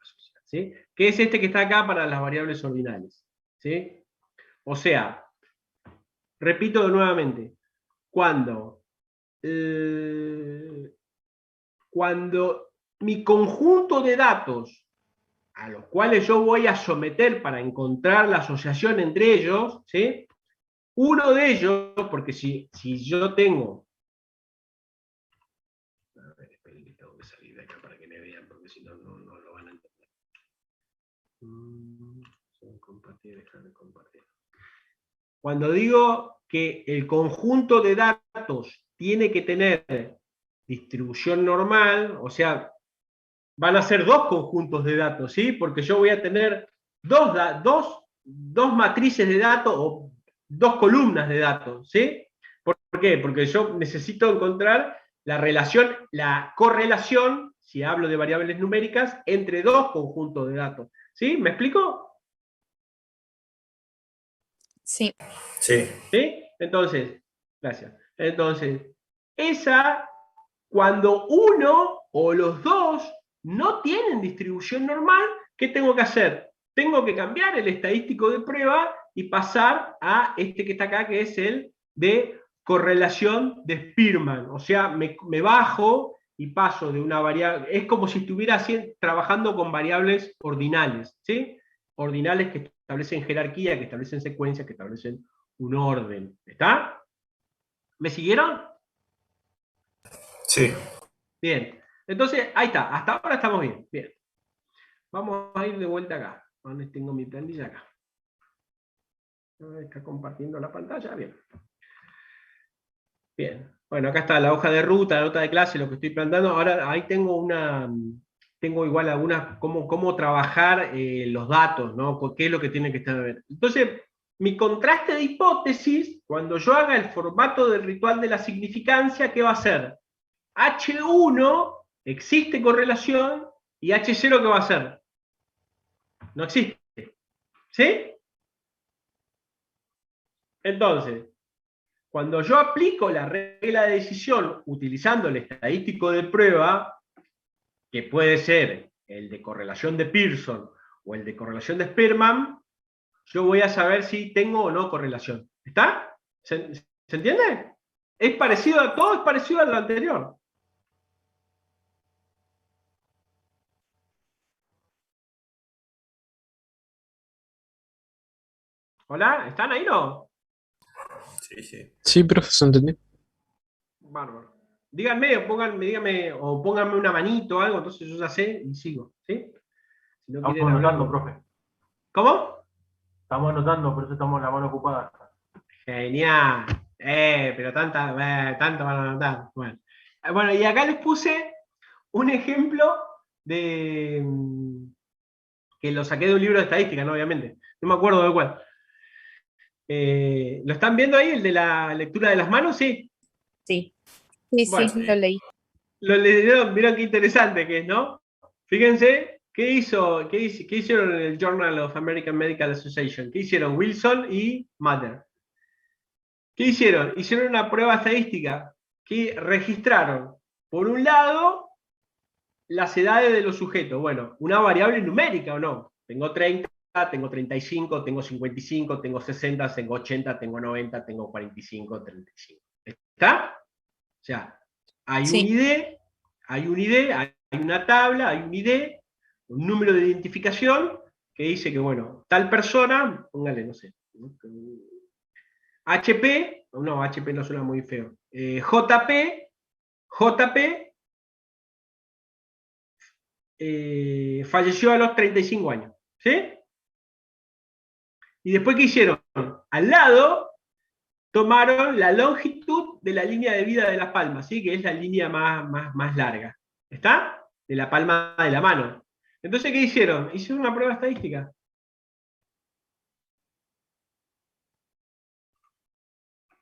asociar, ¿sí? Que es este que está acá para las variables ordinales, ¿sí? O sea, repito nuevamente, cuando mi conjunto de datos a los cuales yo voy a someter para encontrar la asociación entre ellos, ¿sí? Uno de ellos, porque si yo tengo... A ver, esperen que tengo que salir de acá para que me vean, porque si no, no lo van a entender. Compartir, dejar de compartir. Cuando digo que el conjunto de datos tiene que tener distribución normal, o sea, van a ser dos conjuntos de datos, ¿sí? Porque yo voy a tener dos matrices de datos o dos columnas de datos, ¿sí? ¿Por qué? Porque yo necesito encontrar la correlación, si hablo de variables numéricas, entre dos conjuntos de datos, ¿sí? ¿Me explico? Sí. Sí. ¿Sí? Entonces, gracias. Entonces, cuando uno o los dos no tienen distribución normal, ¿qué tengo que hacer? Tengo que cambiar el estadístico de prueba y pasar a este que está acá, que es el de correlación de Spearman. O sea, me bajo y paso de una variable, es como si estuviera trabajando con variables ordinales, ¿sí? Ordinales que establecen jerarquía, que establecen secuencias, que establecen un orden. ¿Está? ¿Me siguieron? Sí. Bien. Entonces, ahí está. Hasta ahora estamos bien. Bien. Vamos a ir de vuelta acá. ¿Dónde tengo mi planilla? Acá. Está compartiendo la pantalla. Bien. Bien. Bueno, acá está la hoja de ruta, la nota de clase, lo que estoy planteando. Ahora ahí tengo igual algunas, cómo trabajar los datos, ¿no? ¿Qué es lo que tiene que estar? Entonces, mi contraste de hipótesis, cuando yo haga el formato del ritual de la significancia, ¿qué va a ser? H1 existe correlación y H0 ¿qué va a ser? No existe. ¿Sí? Entonces, cuando yo aplico la regla de decisión utilizando el estadístico de prueba, que puede ser el de correlación de Pearson o el de correlación de Spearman, yo voy a saber si tengo o no correlación. ¿Está? ¿Se entiende? Es parecido a todo, es parecido a lo anterior. ¿Hola? ¿Están ahí no? Sí, sí. Sí, profesor, entendí. Bárbaro. Díganme, o pónganme una manito o algo, entonces yo ya sé y sigo. ¿Sí? Si no Estamos anotando, profe. ¿Cómo? Estamos anotando, por eso estamos en la mano ocupada. Genial. Pero tanto van a anotar. Bueno, y acá les puse un ejemplo de que lo saqué de un libro de estadística, ¿no? Obviamente. No me acuerdo de cuál. ¿Lo están viendo ahí, el de la lectura de las manos? Sí. Sí. Sí, Bueno, sí, lo leí. Lo leyeron, mirá qué interesante que es, ¿no? Fíjense, ¿qué hicieron en el Journal of American Medical Association? ¿Qué hicieron Wilson y Mather? ¿Qué hicieron? Hicieron una prueba estadística que registraron, por un lado, las edades de los sujetos. Bueno, una variable numérica, ¿o no? Tengo 30, tengo 35, tengo 55, tengo 60, tengo 80, tengo 90, tengo 45, 35. ¿Está? O sea, hay un ID, hay una tabla, hay un ID, un número de identificación que dice que, bueno, tal persona, póngale, no sé, HP, no, HP no suena muy feo, JP, falleció a los 35 años, ¿sí? Y después, ¿qué hicieron? Al lado, tomaron la longitud de la línea de vida de la palma, ¿sí? Que es la línea más larga. ¿Está? De la palma de la mano. Entonces, ¿qué hicieron? Hicieron una prueba estadística.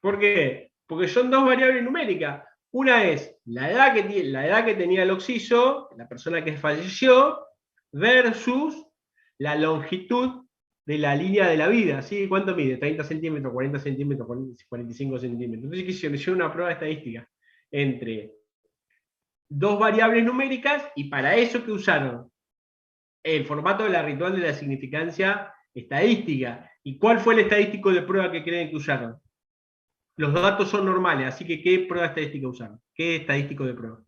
¿Por qué? Porque son dos variables numéricas. Una es la edad que tenía el occiso, la persona que falleció, versus la longitud de la línea de la vida. ¿Sí? ¿Cuánto mide? 30 centímetros, 40 centímetros, 45 centímetros. Entonces hicieron una prueba estadística entre dos variables numéricas, y para eso que usaron el formato de la ritual de la significancia estadística. ¿Y cuál fue el estadístico de prueba que creen que usaron? Los datos son normales, así que ¿qué prueba estadística usaron? ¿Qué estadístico de prueba?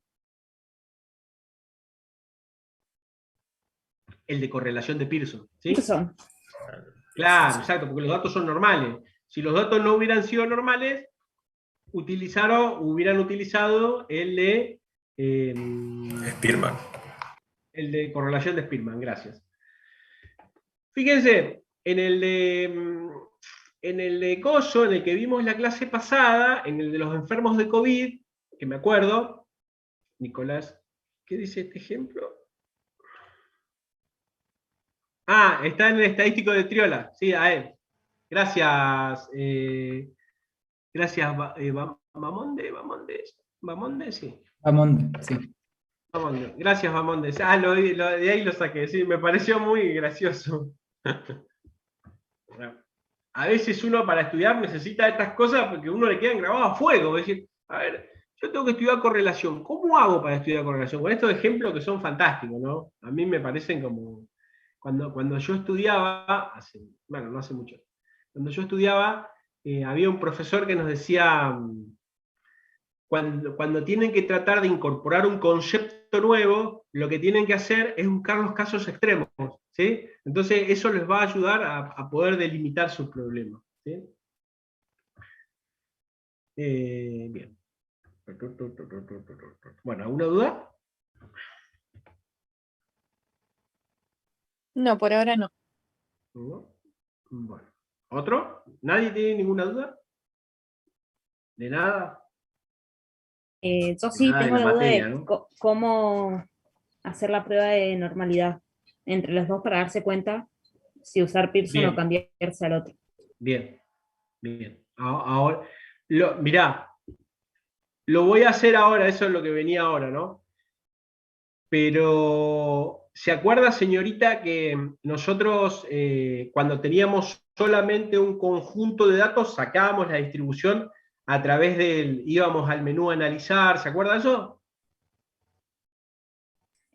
El de correlación de Pearson. ¿Sí? Pearson. Claro, exacto, porque los datos son normales. Si los datos no hubieran sido normales, hubieran utilizado el de Spearman. El de correlación de Spearman, gracias. Fíjense, en el de Coso, en el que vimos la clase pasada, en el de los enfermos de COVID, que me acuerdo, Nicolás, ¿qué dice este ejemplo? Ah, está en el estadístico de Triola, sí, a él. Gracias, gracias, Bamonde, sí. Bamonde, sí. Bamonde. Gracias, Bamonde. Ah, de ahí lo saqué, sí, me pareció muy gracioso. A veces uno para estudiar necesita estas cosas porque uno le quedan grabadas a fuego. Es decir, a ver, yo tengo que estudiar correlación. ¿Cómo hago para estudiar correlación? Con estos ejemplos que son fantásticos, ¿no? A mí me parecen como... Cuando yo estudiaba, bueno, no hace mucho, cuando yo estudiaba, había un profesor que nos decía, cuando tienen que tratar de incorporar un concepto nuevo, lo que tienen que hacer es buscar los casos extremos, ¿sí? Entonces eso les va a ayudar a poder delimitar sus problemas, ¿sí? Bien. Bueno, ¿alguna duda? No, por ahora no. ¿No? Bueno. ¿Otro? ¿Nadie tiene ninguna duda? ¿De nada? Yo sí Nada de tengo la la duda materia, de ¿no? cómo hacer la prueba de normalidad entre los dos para darse cuenta si usar Pearson o Bien, cambiarse al otro. bien, bien. Ahora, mirá, lo voy a hacer ahora, eso es lo que venía ahora, ¿no? Pero, ¿se acuerda, señorita, que nosotros cuando teníamos solamente un conjunto de datos, sacábamos la distribución a través íbamos al menú analizar, ¿se acuerda de eso?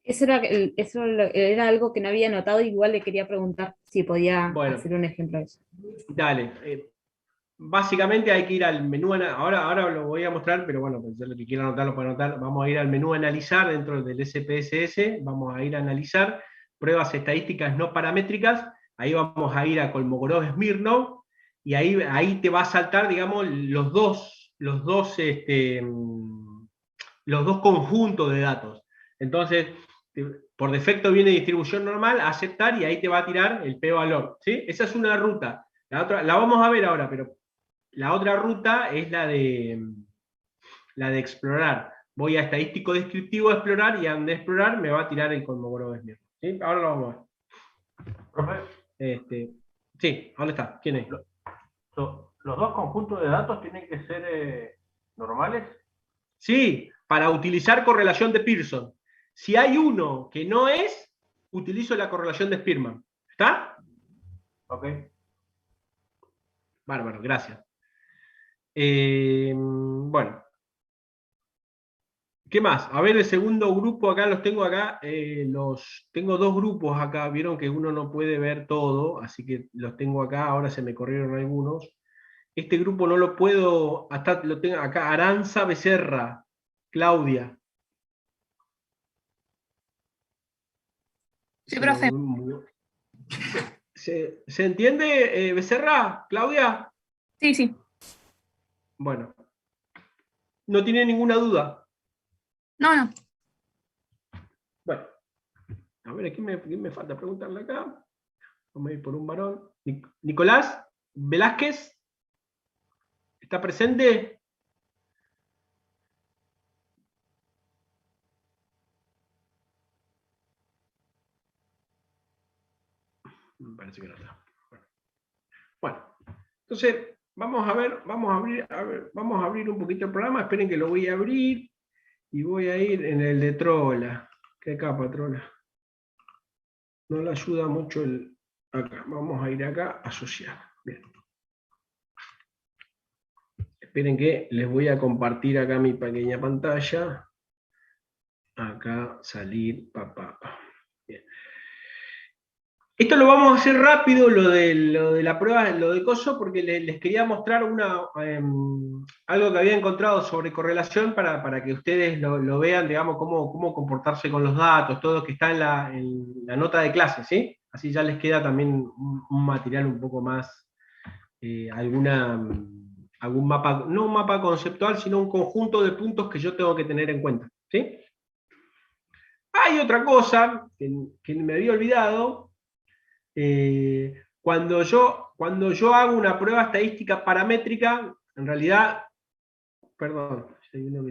Eso era algo que no había notado, igual le quería preguntar si podía Bueno, hacer un ejemplo de eso. dale. Básicamente hay que ir al menú, ahora lo voy a mostrar, pero bueno, pues lo que quiera anotar lo puede anotar. Vamos a ir al menú analizar dentro del SPSS, vamos a ir a analizar pruebas estadísticas no paramétricas, ahí vamos a ir a Kolmogorov-Smirnov, y ahí te va a saltar, digamos, los dos conjuntos de datos. Entonces, por defecto viene distribución normal, aceptar, y ahí te va a tirar el p-valor, ¿sí? Esa es una ruta. La otra, la vamos a ver ahora, pero la otra ruta es la de explorar. Voy a estadístico descriptivo a explorar, y donde explorar me va a tirar el Kolmogorov-Smirnov. ¿Sí? Ahora lo vamos a ver. Profe, Sí, ¿dónde está? ¿Quién es? ¿los dos conjuntos de datos tienen que ser normales? Sí, para utilizar correlación de Pearson. Si hay uno que no es, utilizo la correlación de Spearman. ¿Está? Ok. Bárbaro, gracias. Bueno. ¿Qué más? A ver, el segundo grupo, acá los tengo acá, tengo dos grupos acá, vieron que uno no puede ver todo, así que los tengo acá, ahora se me corrieron algunos. Este grupo no lo puedo, hasta lo tengo acá, Aranza Becerra, Claudia. Sí, profe. ¿Se entiende, Becerra, Claudia? Sí, sí. Bueno, ¿no tiene ninguna duda? No, no. Bueno, a ver, ¿qué me falta preguntarle acá? Vamos a ir por un varón. Nicolás Velázquez, ¿está presente? Me parece que no está. Bueno, entonces, vamos a ver, vamos a abrir un poquito el programa, esperen que lo voy a abrir, y voy a ir en el de Trola. ¿Qué capa, Trola? No le ayuda mucho el... Acá, vamos a ir acá, asociar. Bien. Esperen que les voy a compartir acá mi pequeña pantalla. Acá, salir, Bien. Esto lo vamos a hacer rápido, lo de la prueba, lo de coso, porque les quería mostrar algo que había encontrado sobre correlación para que ustedes lo vean, digamos, cómo comportarse con los datos, todo que está en la nota de clase, ¿sí? Así ya les queda también un material un poco más, algún mapa, no un mapa conceptual, sino un conjunto de puntos que yo tengo que tener en cuenta, ¿sí? Hay otra cosa que me había olvidado. Cuando yo hago una prueba estadística paramétrica, en realidad, perdón, si hay uno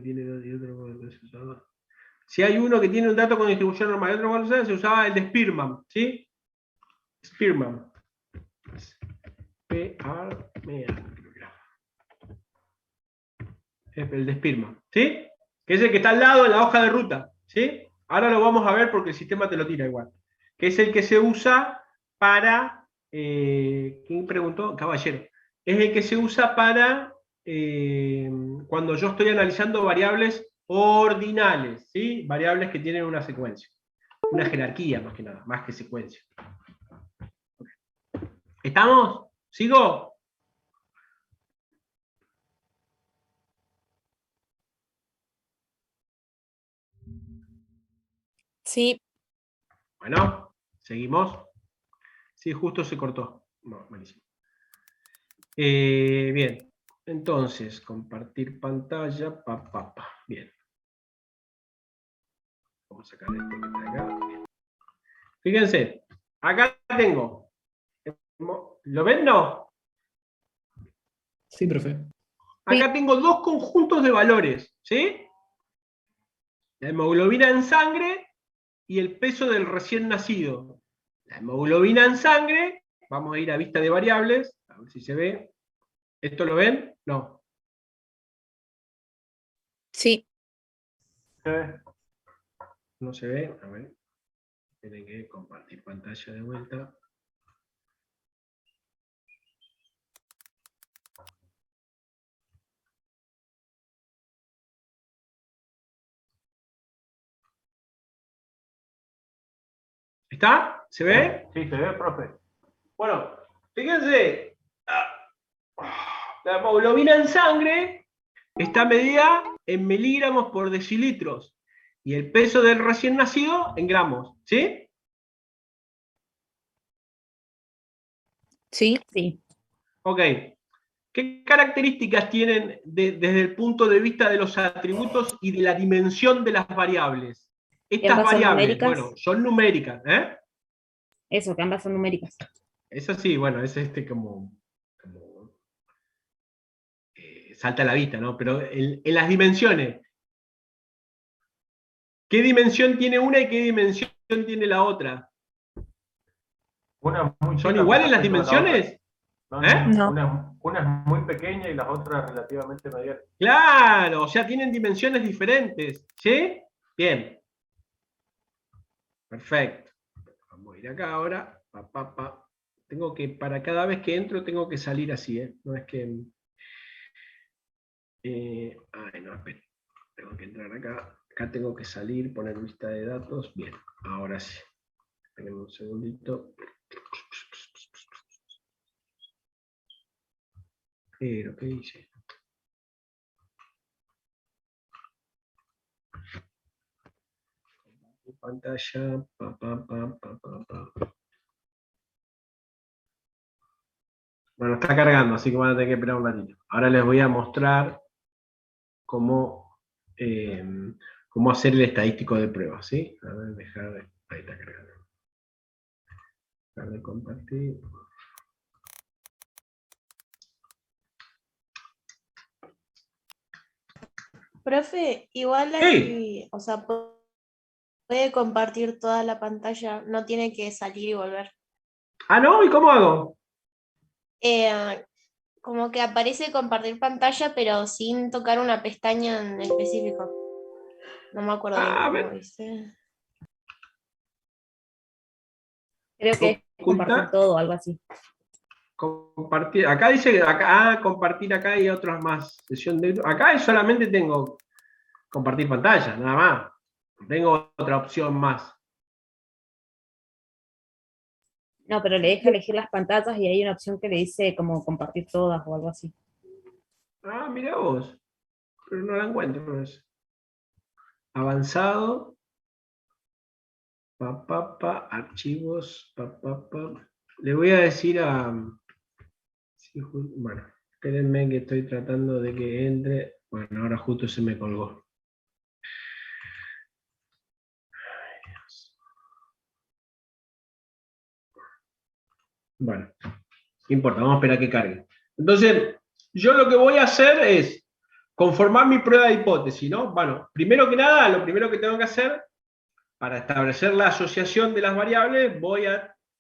que tiene un dato con distribución normal y otro con se usaba el de Spearman, ¿sí? Spearman. El de Spearman, ¿sí? Que es el que está al lado de la hoja de ruta, ¿sí? Ahora lo vamos a ver porque el sistema te lo tira igual. Que es el que se usa para... ¿quién preguntó? Caballero. Es el que se usa para cuando yo estoy analizando variables ordinales, ¿sí? Variables que tienen una secuencia. Una jerarquía, más que nada, más que secuencia. ¿Estamos? ¿Sigo? Sí. Bueno, seguimos. Sí, justo se cortó. No, buenísimo. Bien, entonces, compartir pantalla, Bien. Vamos a sacar este que está acá. Bien. Fíjense, acá tengo. ¿Lo ven, no? Sí, profe. Acá tengo dos conjuntos de valores, ¿sí? La hemoglobina en sangre y el peso del recién nacido. La hemoglobina en sangre, vamos a ir a vista de variables, a ver si se ve. ¿Esto lo ven? No. Sí. No se ve, a ver. Tienen que compartir pantalla de vuelta. ¿Está? ¿Se ve? Sí, se ve, profe. Bueno, fíjense. La hemoglobina en sangre está medida en miligramos por decilitros. Y el peso del recién nacido en gramos. ¿Sí? Sí. Sí. Ok. ¿Qué características tienen desde el punto de vista de los atributos y de la dimensión de las variables? Estas ambas son variables, numéricas. bueno, son numéricas, ¿eh? Eso, que ambas son numéricas. Eso sí, bueno, es como salta a la vista, ¿no? Pero en las dimensiones, ¿qué dimensión tiene una y qué dimensión tiene la otra? Una muy ¿Son chica iguales con las respecto a la otra. dimensiones? No. Una es muy pequeña y las otras relativamente medianas. Claro, o sea, tienen dimensiones diferentes, ¿sí? Bien. Perfecto. Vamos a ir acá ahora. Tengo que, para cada vez que entro, tengo que salir así, ¿eh? No es que... ay, no, espera. Tengo que entrar acá. Acá tengo que salir, poner lista de datos. Bien, ahora sí. Esperen un segundito. Pero, ¿qué hice? Pantalla. Bueno, está cargando, así que van a tener que esperar un ratito. Ahora les voy a mostrar cómo hacer el estadístico de pruebas, ¿sí? A ver, dejar de... Ahí está cargando. Dejar de compartir. Profe, igual ahí, o sea, puede compartir toda la pantalla, no tiene que salir y volver. Ah, ¿no? ¿Y cómo hago? como que aparece compartir pantalla, pero sin tocar una pestaña en específico. No me acuerdo bien cómo dice. Creo que es compartir todo, algo así. Compartir, acá dice, acá, compartir acá hay otras más. Sesión de, acá solamente tengo compartir pantalla, nada más. No tengo otra opción más. No, pero le deja elegir las pantallas y hay una opción que le dice como compartir todas o algo así. Ah, mira vos. Pero no la encuentro. No es. Avanzado. Archivos. Le voy a decir a... Bueno, espérenme que estoy tratando de que entre. Bueno, ahora justo se me colgó. Bueno, no importa, vamos a esperar a que cargue. Entonces, yo lo que voy a hacer es conformar mi prueba de hipótesis, ¿no? Bueno, primero que nada, lo primero que tengo que hacer para establecer la asociación de las variables,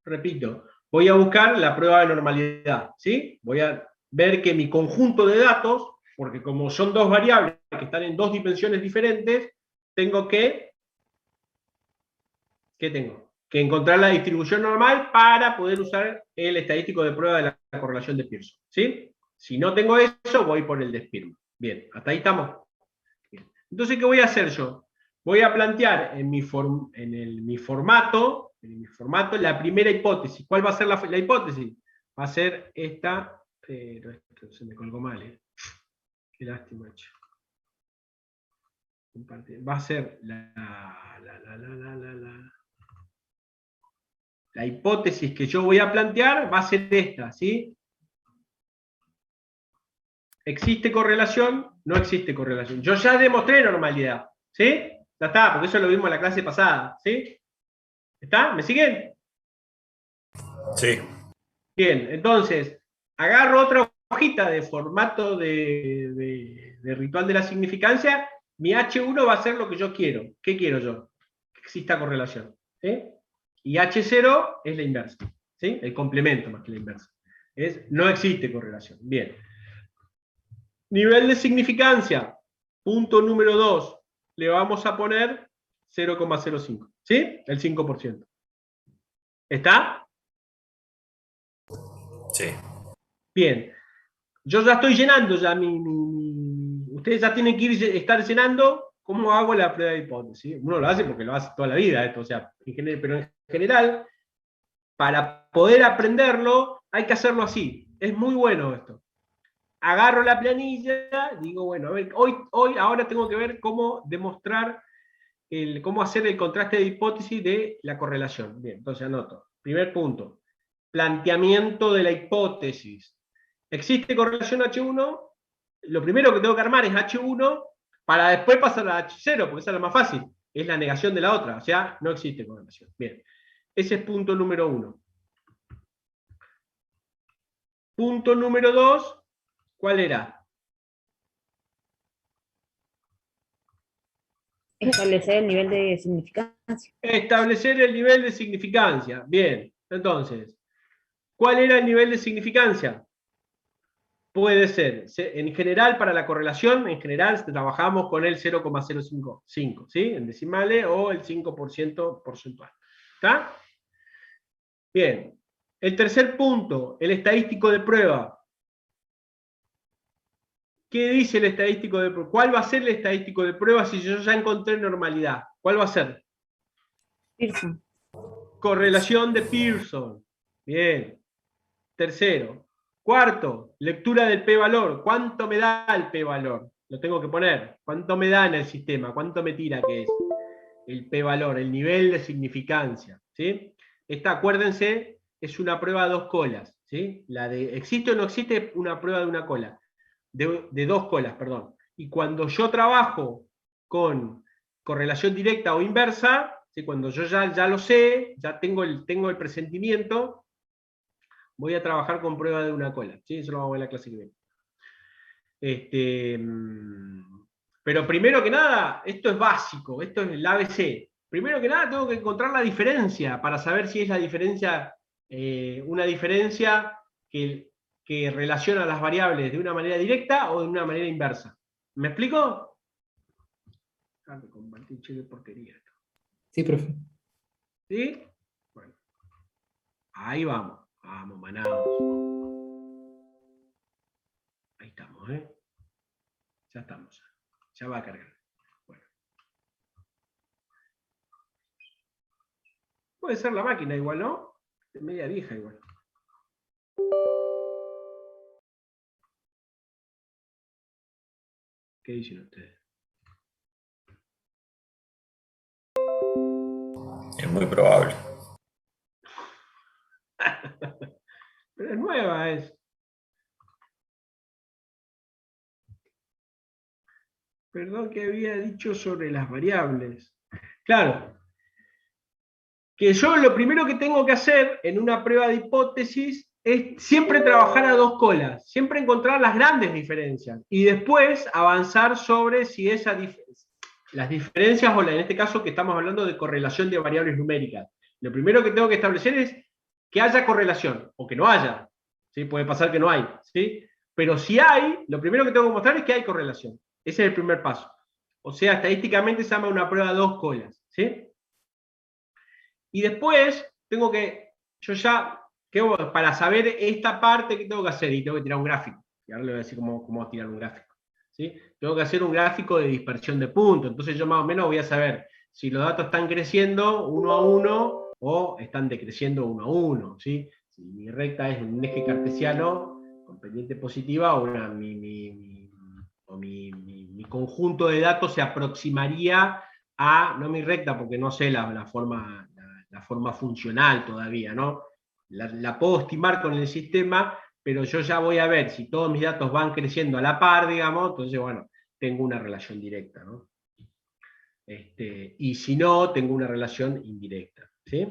repito, voy a buscar la prueba de normalidad, ¿sí? Voy a ver que mi conjunto de datos, porque como son dos variables que están en dos dimensiones diferentes, tengo que... ¿Qué tengo? Que encontrar la distribución normal para poder usar el estadístico de prueba de la correlación de Pearson, ¿sí? Si no tengo eso, voy por el de Spearman. Bien, hasta ahí estamos. Bien. Entonces, ¿qué voy a hacer yo? Voy a plantear en mi formato la primera hipótesis. ¿Cuál va a ser la hipótesis? Va a ser esta, pero esto se me colgó mal, ¿eh? Qué lástima, che. Va a ser la hipótesis que yo voy a plantear va a ser esta, ¿sí? ¿Existe correlación? No existe correlación. Yo ya demostré normalidad, ¿sí? Ya está, porque eso lo vimos en la clase pasada, ¿sí? ¿Está? ¿Me siguen? Sí. Bien, entonces, agarro otra hojita de formato de ritual de la significancia, mi H1 va a ser lo que yo quiero. ¿Qué quiero yo? Que exista correlación, ¿sí? Y H0 es la inversa, ¿sí? El complemento más que la inversa. No existe correlación. Bien. Nivel de significancia, punto número 2, le vamos a poner 0,05, ¿sí? El 5%. ¿Está? Sí. Bien. Yo ya estoy llenando ya ustedes ya tienen que estar llenando cómo hago la prueba de hipótesis. Uno lo hace porque lo hace toda la vida esto, o sea, pero en general, para poder aprenderlo, hay que hacerlo así. Es muy bueno esto. Agarro la planilla, digo, bueno, a ver, ahora tengo que ver cómo demostrar, cómo hacer el contraste de hipótesis de la correlación. Bien, entonces anoto. Primer punto, planteamiento de la hipótesis. ¿Existe correlación H1? Lo primero que tengo que armar es H1 para después pasar a H0, porque esa es la más fácil. Es la negación de la otra, o sea, no existe correlación. Bien, ese es punto número 1. Punto número 2, ¿cuál era? Establecer el nivel de significancia. Establecer el nivel de significancia. Bien, entonces, ¿cuál era el nivel de significancia? Puede ser, en general, para la correlación, en general trabajamos con el 0,055, ¿sí? En decimales o el 5% porcentual. ¿Está? Bien. El tercer punto, el estadístico de prueba. ¿Qué dice el estadístico de prueba? ¿Cuál va a ser el estadístico de prueba si yo ya encontré normalidad? ¿Cuál va a ser? Pearson. Correlación de Pearson. Bien. Tercero. Cuarto, lectura del p-valor. ¿Cuánto me da el p-valor? Lo tengo que poner. ¿Cuánto me da en el sistema? ¿Cuánto me tira que es? El p-valor, el nivel de significancia. ¿Sí? Esta, acuérdense, es una prueba a 2 colas. ¿Sí? La de ¿existe o no existe? Una prueba de una cola. De 2 colas, perdón. Y cuando yo trabajo con correlación directa o inversa, ¿sí? Cuando yo ya lo sé, ya tengo el presentimiento, voy a trabajar con prueba de una cola, ¿sí? Eso lo vamos a ver en la clase que viene. Pero primero que nada, esto es básico, esto es el ABC. Primero que nada tengo que encontrar la diferencia para saber si es la diferencia, una diferencia que que relaciona las variables de una manera directa o de una manera inversa. ¿Me explico? Ah, me compartí, che, de porquería. Sí, profe. ¿Sí? Bueno. Ahí vamos. Vamos, Manaos. Ahí estamos, ¿eh? Ya estamos. Ya va a cargar. Bueno. Puede ser la máquina igual, ¿no? Es media vieja igual. ¿Qué dicen ustedes? Es muy probable. Pero es nueva, es. Perdón, que había dicho sobre las variables. Claro. Que yo lo primero que tengo que hacer en una prueba de hipótesis es siempre trabajar a dos colas, siempre encontrar las grandes diferencias y después avanzar sobre si las diferencias o en este caso que estamos hablando de correlación de variables numéricas. Lo primero que tengo que establecer es que haya correlación o que no haya. ¿Sí? Puede pasar que no hay, ¿sí? Pero si hay, lo primero que tengo que mostrar es que hay correlación. Ese es el primer paso. O sea, estadísticamente se llama una prueba a dos colas, ¿sí? Y después tengo que, para saber esta parte, ¿qué tengo que hacer? Y tengo que tirar un gráfico. Y ahora le voy a decir cómo tirar un gráfico. ¿Sí? Tengo que hacer un gráfico de dispersión de puntos. Entonces yo más o menos voy a saber si los datos están creciendo uno a uno o están decreciendo uno a uno. ¿Sí? Si mi recta es un eje cartesiano con pendiente positiva o mi conjunto de datos se aproximaría a, no mi recta porque no sé la forma funcional todavía, ¿no? La puedo estimar con el sistema, pero yo ya voy a ver si todos mis datos van creciendo a la par, digamos, entonces, bueno, tengo una relación directa, ¿no? Y si no, tengo una relación indirecta, ¿sí?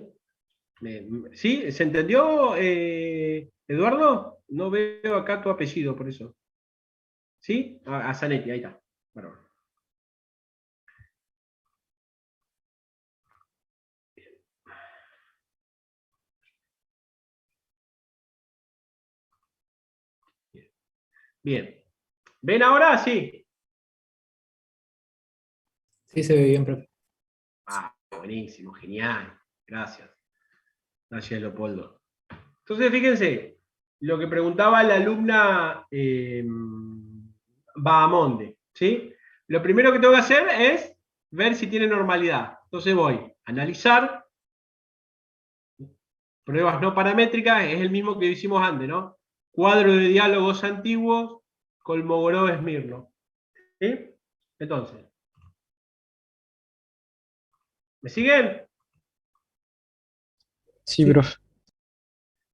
¿Sí? ¿Se entendió, Eduardo? No veo acá tu apellido, por eso. ¿Sí? A Zanetti, ahí está. Bueno. Bien. ¿Ven ahora? Sí. Sí, se ve bien, profe. Ah, buenísimo, genial. Gracias. Gracias, Leopoldo. Entonces, fíjense, lo que preguntaba la alumna Bahamonde, ¿sí? Lo primero que tengo que hacer es ver si tiene normalidad. Entonces voy a analizar pruebas no paramétricas, es el mismo que hicimos antes, ¿no? Cuadro de diálogos antiguos, Kolmogorov-Smirnov. ¿Sí? Entonces, ¿me siguen? Sí, profe.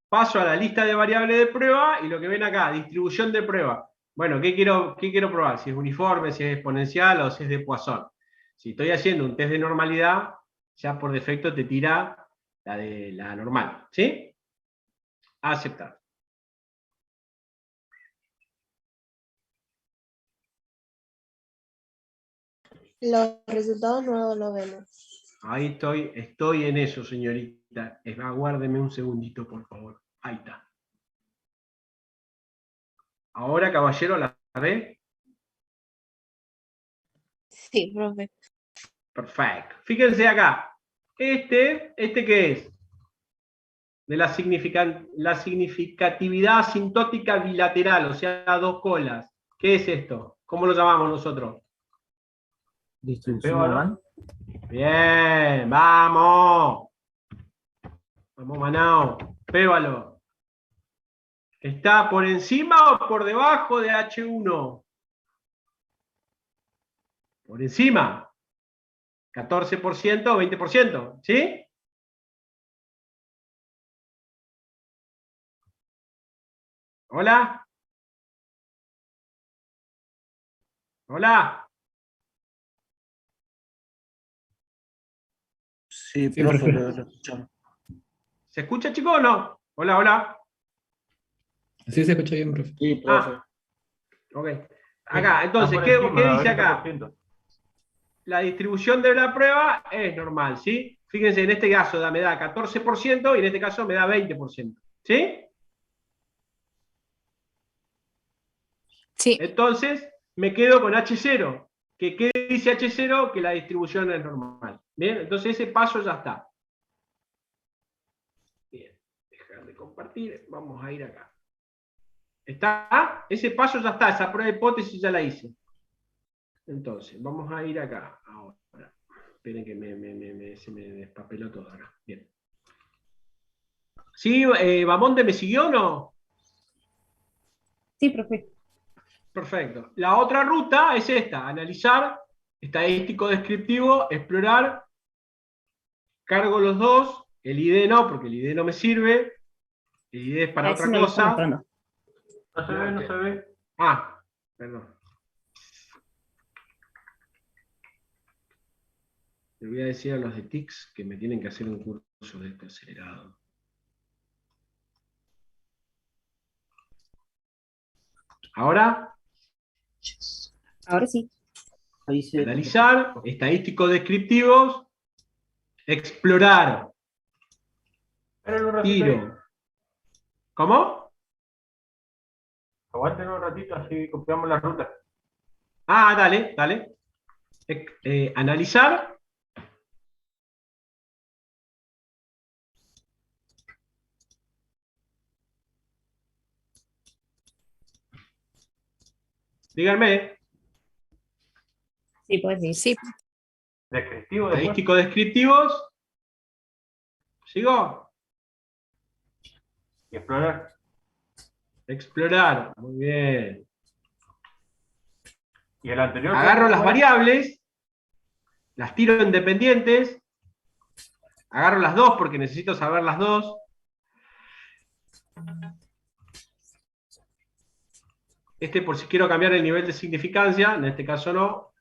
Paso a la lista de variables de prueba y lo que ven acá, distribución de prueba. Bueno, ¿qué quiero probar? Si es uniforme, si es exponencial o si es de Poisson. Si estoy haciendo un test de normalidad, ya por defecto te tira la normal. ¿Sí? A aceptar. Los resultados no los vemos. Ahí estoy en eso, señorita. Aguárdeme un segundito, por favor. Ahí está. Ahora, caballero, ¿la ve? Sí, profe. Perfecto. Fíjense acá. ¿Este qué es? De la significatividad asintótica bilateral, o sea, dos colas. ¿Qué es esto? ¿Cómo lo llamamos nosotros? Distribución normal. Bien, vamos. Vamos, Manao. Pébalo. ¿Está por encima o por debajo de H1? Por encima. 14% o 20%, ¿sí? ¿Hola? ¿Hola? Sí, profe, lo escuchamos. ¿Se escucha, chicos, o no? Hola, hola. Sí, se escucha bien, profe. Sí, profe. Ok. Acá, entonces, ¿qué dice acá? La distribución de la prueba es normal, ¿sí? Fíjense, en este caso me da 14% y en este caso me da 20%, ¿sí? Sí. Entonces, me quedo con H0. ¿Qué dice H0? Que la distribución es normal. Bien, entonces ese paso ya está. Bien, dejar de compartir. Vamos a ir acá. ¿Está? Ese paso ya está. Esa prueba de hipótesis ya la hice. Entonces, vamos a ir acá. Ahora. Esperen que se me despapeló todo ahora. Bien. ¿Sí, Bamonde me siguió o no? Sí, profe. Perfecto. La otra ruta es esta: analizar, estadístico descriptivo, explorar, cargo los dos, el ID no, porque el ID no me sirve, el ID es para A ese otra no lo está cosa. mostrando. No se ve, no se ve. Perdón. Le voy a decir a los de TICS que me tienen que hacer un curso de este acelerado. ¿Ahora? Ahora sí. Analizar, estadísticos descriptivos, explorar, Esperen un ratito ahí. tiro. ¿Cómo? Aguanten un ratito, así copiamos la ruta. Dale. Analizar. Díganme. Sí, puedes ir. Sí. Descriptivo después. Estadísticos descriptivos. ¿Sigo? Y explorar. Explorar. Muy bien. Y el anterior. Agarro las variables, las tiro independientes. Agarro las dos porque necesito saber las dos. Este por si quiero cambiar el nivel de significancia, en este caso no.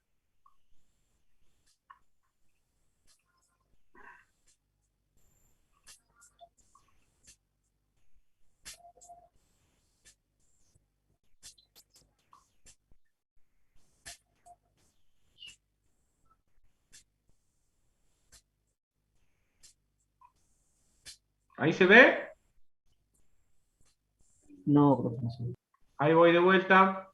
¿Ahí se ve? No, profesor. Ahí voy de vuelta.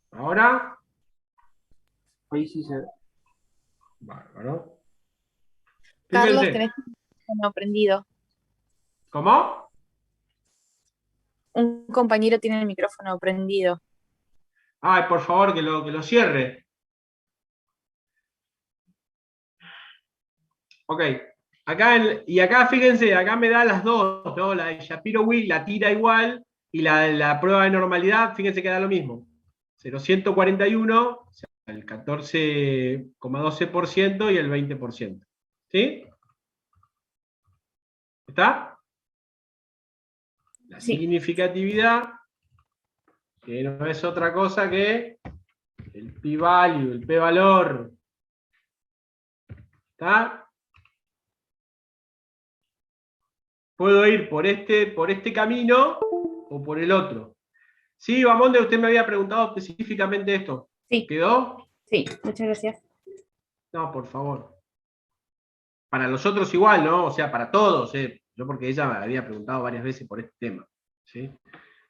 Ahora. Ahí sí se ve. Bárbaro. Carlos, Fíjense. tenés el micrófono prendido. ¿Cómo? Un compañero tiene el micrófono prendido. Ay, por favor, que lo cierre. Ok. Y acá, fíjense, acá me da las dos, ¿no? La de Shapiro-Wilk la tira igual, y la prueba de normalidad, fíjense que da lo mismo. 0,141, o sea, el 14,12% y el 20%. ¿Sí? ¿Está? La significatividad, que no es otra cosa que el p-value, el p-valor. ¿Está? Puedo ir por este camino o por el otro. Sí, Bamonde, usted me había preguntado específicamente esto. Sí. ¿Quedó? Sí, muchas gracias. No, por favor. Para los otros igual, ¿no? O sea, para todos. Yo porque ella me había preguntado varias veces por este tema. ¿Sí?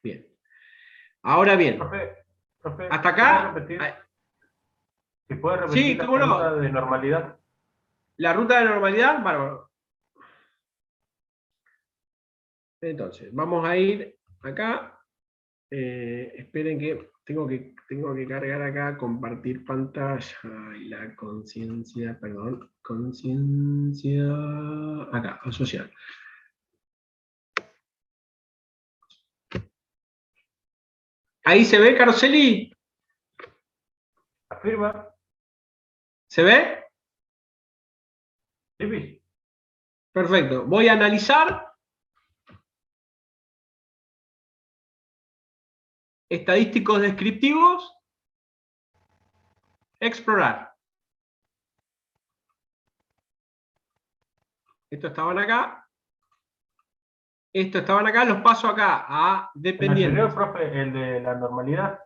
Bien. Ahora bien. Profe, hasta acá. ¿Se puede repetir Sí, la cómo no. ruta de normalidad? La ruta de normalidad, bárbaro. Entonces, vamos a ir acá. Esperen que tengo que cargar acá, compartir pantalla y la conciencia, perdón, conciencia, acá, asociar. ¿Ahí se ve, Caroseli? Afirma. ¿Se ve? Sí. Perfecto. Voy a analizar estadísticos descriptivos, explorar. Estos estaban acá. Estos estaban acá, los paso acá a El dependientes. anterior, profe, el de la normalidad.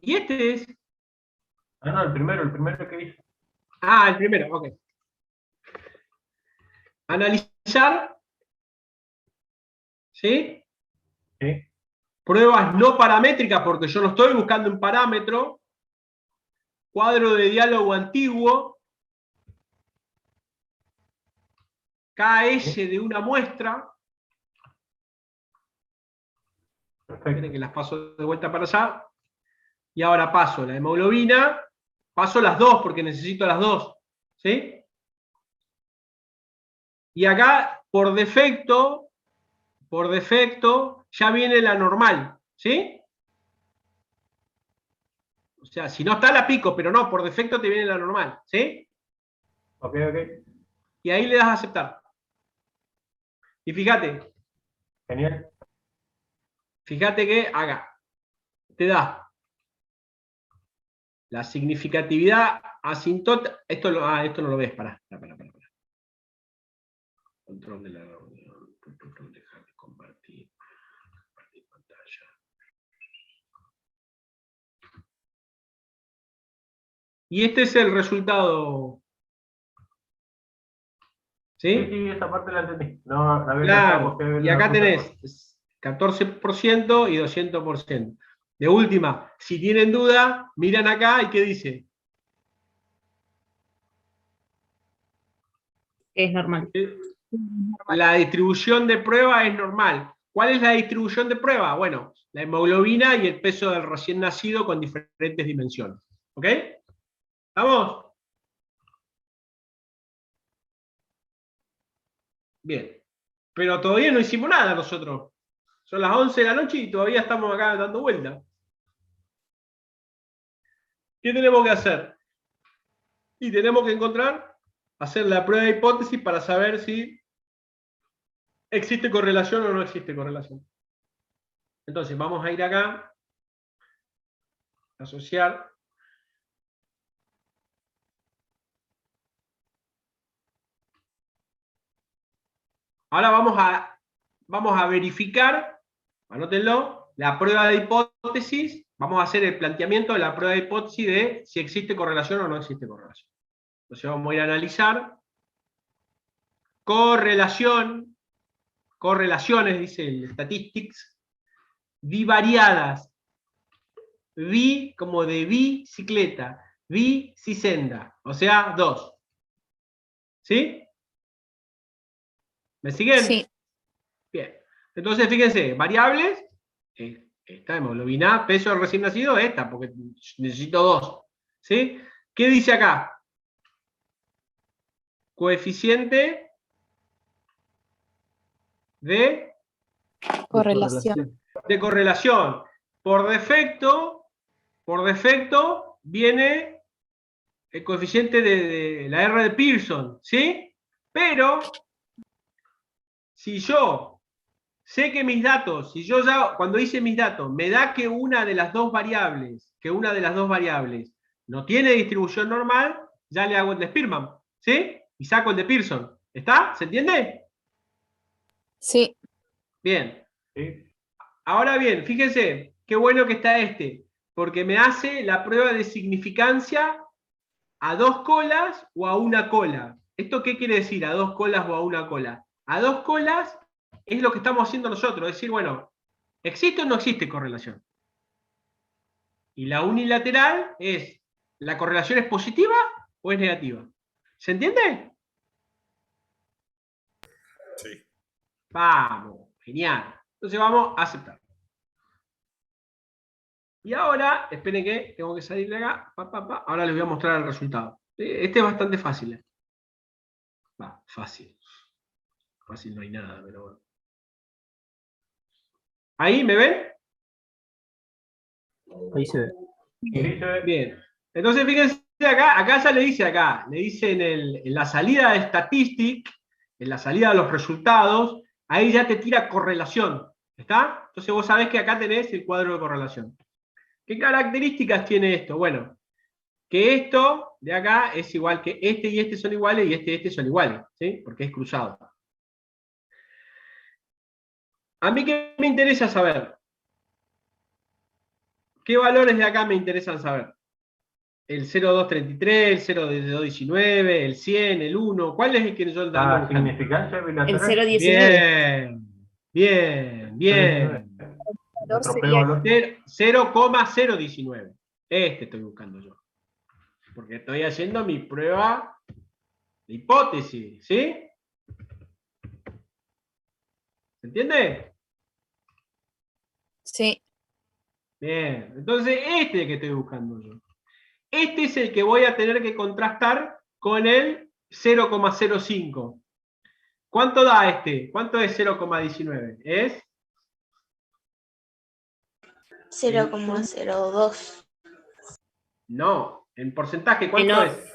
Y este es... Ah, no, el primero que hice. Ah, el primero, ok. Analizar, ¿sí? Sí. Pruebas no paramétricas, porque yo no estoy buscando un parámetro. Cuadro de diálogo antiguo. KS de una muestra. Esperen que las paso de vuelta para allá. Y ahora paso la hemoglobina. Paso las dos, porque necesito las dos. ¿Sí? Y acá, por defecto, ya viene la normal. ¿Sí? O sea, si no está la pico, pero no, por defecto te viene la normal. ¿Sí? Ok. Y ahí le das a aceptar. Y fíjate. Genial. Fíjate que acá te da la significatividad asintótica. Esto no lo ves, pará. Control de la reunión. Dejar de compartir pantalla. Y este es el resultado. ¿Sí? Sí, esa parte la entendí. No, la Claro. Y acá tenés 14% y 200%. De última, si tienen duda, miran acá y ¿qué dice? Es normal. La distribución de prueba es normal. ¿Cuál es la distribución de prueba? Bueno, la hemoglobina y el peso del recién nacido con diferentes dimensiones. ¿Ok? ¿Estamos? Bien. Pero todavía no hicimos nada nosotros. Son las 11 de la noche y todavía estamos acá dando vueltas. ¿Qué tenemos que hacer? Y tenemos que hacer la prueba de hipótesis para saber si existe correlación o no existe correlación. Entonces, vamos a ir acá, asociar. Ahora vamos a verificar, anótenlo, la prueba de hipótesis. Vamos a hacer el planteamiento de la prueba de hipótesis de si existe correlación o no existe correlación. Entonces vamos a ir a analizar. Correlaciones, dice el Statistics, bivariadas. Vi como de bicicleta, bicisenda, o sea, 2. ¿Sí? ¿Me siguen? Sí. Bien. Entonces, fíjense, variables, esta hemoglobina, peso del recién nacido, esta, porque necesito 2. ¿Sí? ¿Qué dice acá? Coeficiente de Correlación. correlación. Por defecto viene el coeficiente de la R de Pearson, ¿sí? Pero si yo sé que mis datos, si yo ya cuando hice mis datos me da que una de las dos variables no tiene distribución normal, ya le hago el de Spearman, ¿sí? Y saco el de Pearson. ¿Está? ¿Se entiende? Sí. Bien. Ahora bien, fíjense, qué bueno que está porque me hace la prueba de significancia a 2 colas o a una cola. ¿Esto qué quiere decir? A 2 colas o a una cola. A 2 colas es lo que estamos haciendo nosotros, es decir, bueno, ¿existe o no existe correlación? Y la unilateral es, ¿la correlación es positiva o es negativa? ¿Se entiende? Sí. Vamos, genial. Entonces vamos a aceptar. Y ahora, esperen que tengo que salir de acá. Ahora les voy a mostrar el resultado. Este es bastante fácil. Fácil. Fácil no hay nada, pero bueno. ¿Ahí me ven? Ahí se ve. Bien. Entonces fíjense acá ya le dice en la salida de Statistic, en la salida de los resultados, ahí ya te tira correlación. ¿Está? Entonces vos sabés que acá tenés el cuadro de correlación. ¿Qué características tiene esto? Bueno, que esto de acá es igual que este y este son iguales y este y este son iguales, ¿sí? Porque es cruzado. ¿A mí qué me interesa saber? ¿Qué valores de acá me interesan saber? El 0,233, el 0,219, el 100, el 1. ¿Cuál es el que yo ando La buscando? significancia bilateral. El 0,19. Bien. Nuestro P valor. 0,019. Este estoy buscando yo. Porque estoy haciendo mi prueba de hipótesis, ¿sí? ¿Se entiende? Sí. Bien. Entonces, este es el que estoy buscando yo. Este es el que voy a tener que contrastar con el 0,05. ¿Cuánto da este? ¿Cuánto es 0,19? Es 0,02. No, en porcentaje, ¿cuánto Menor. es?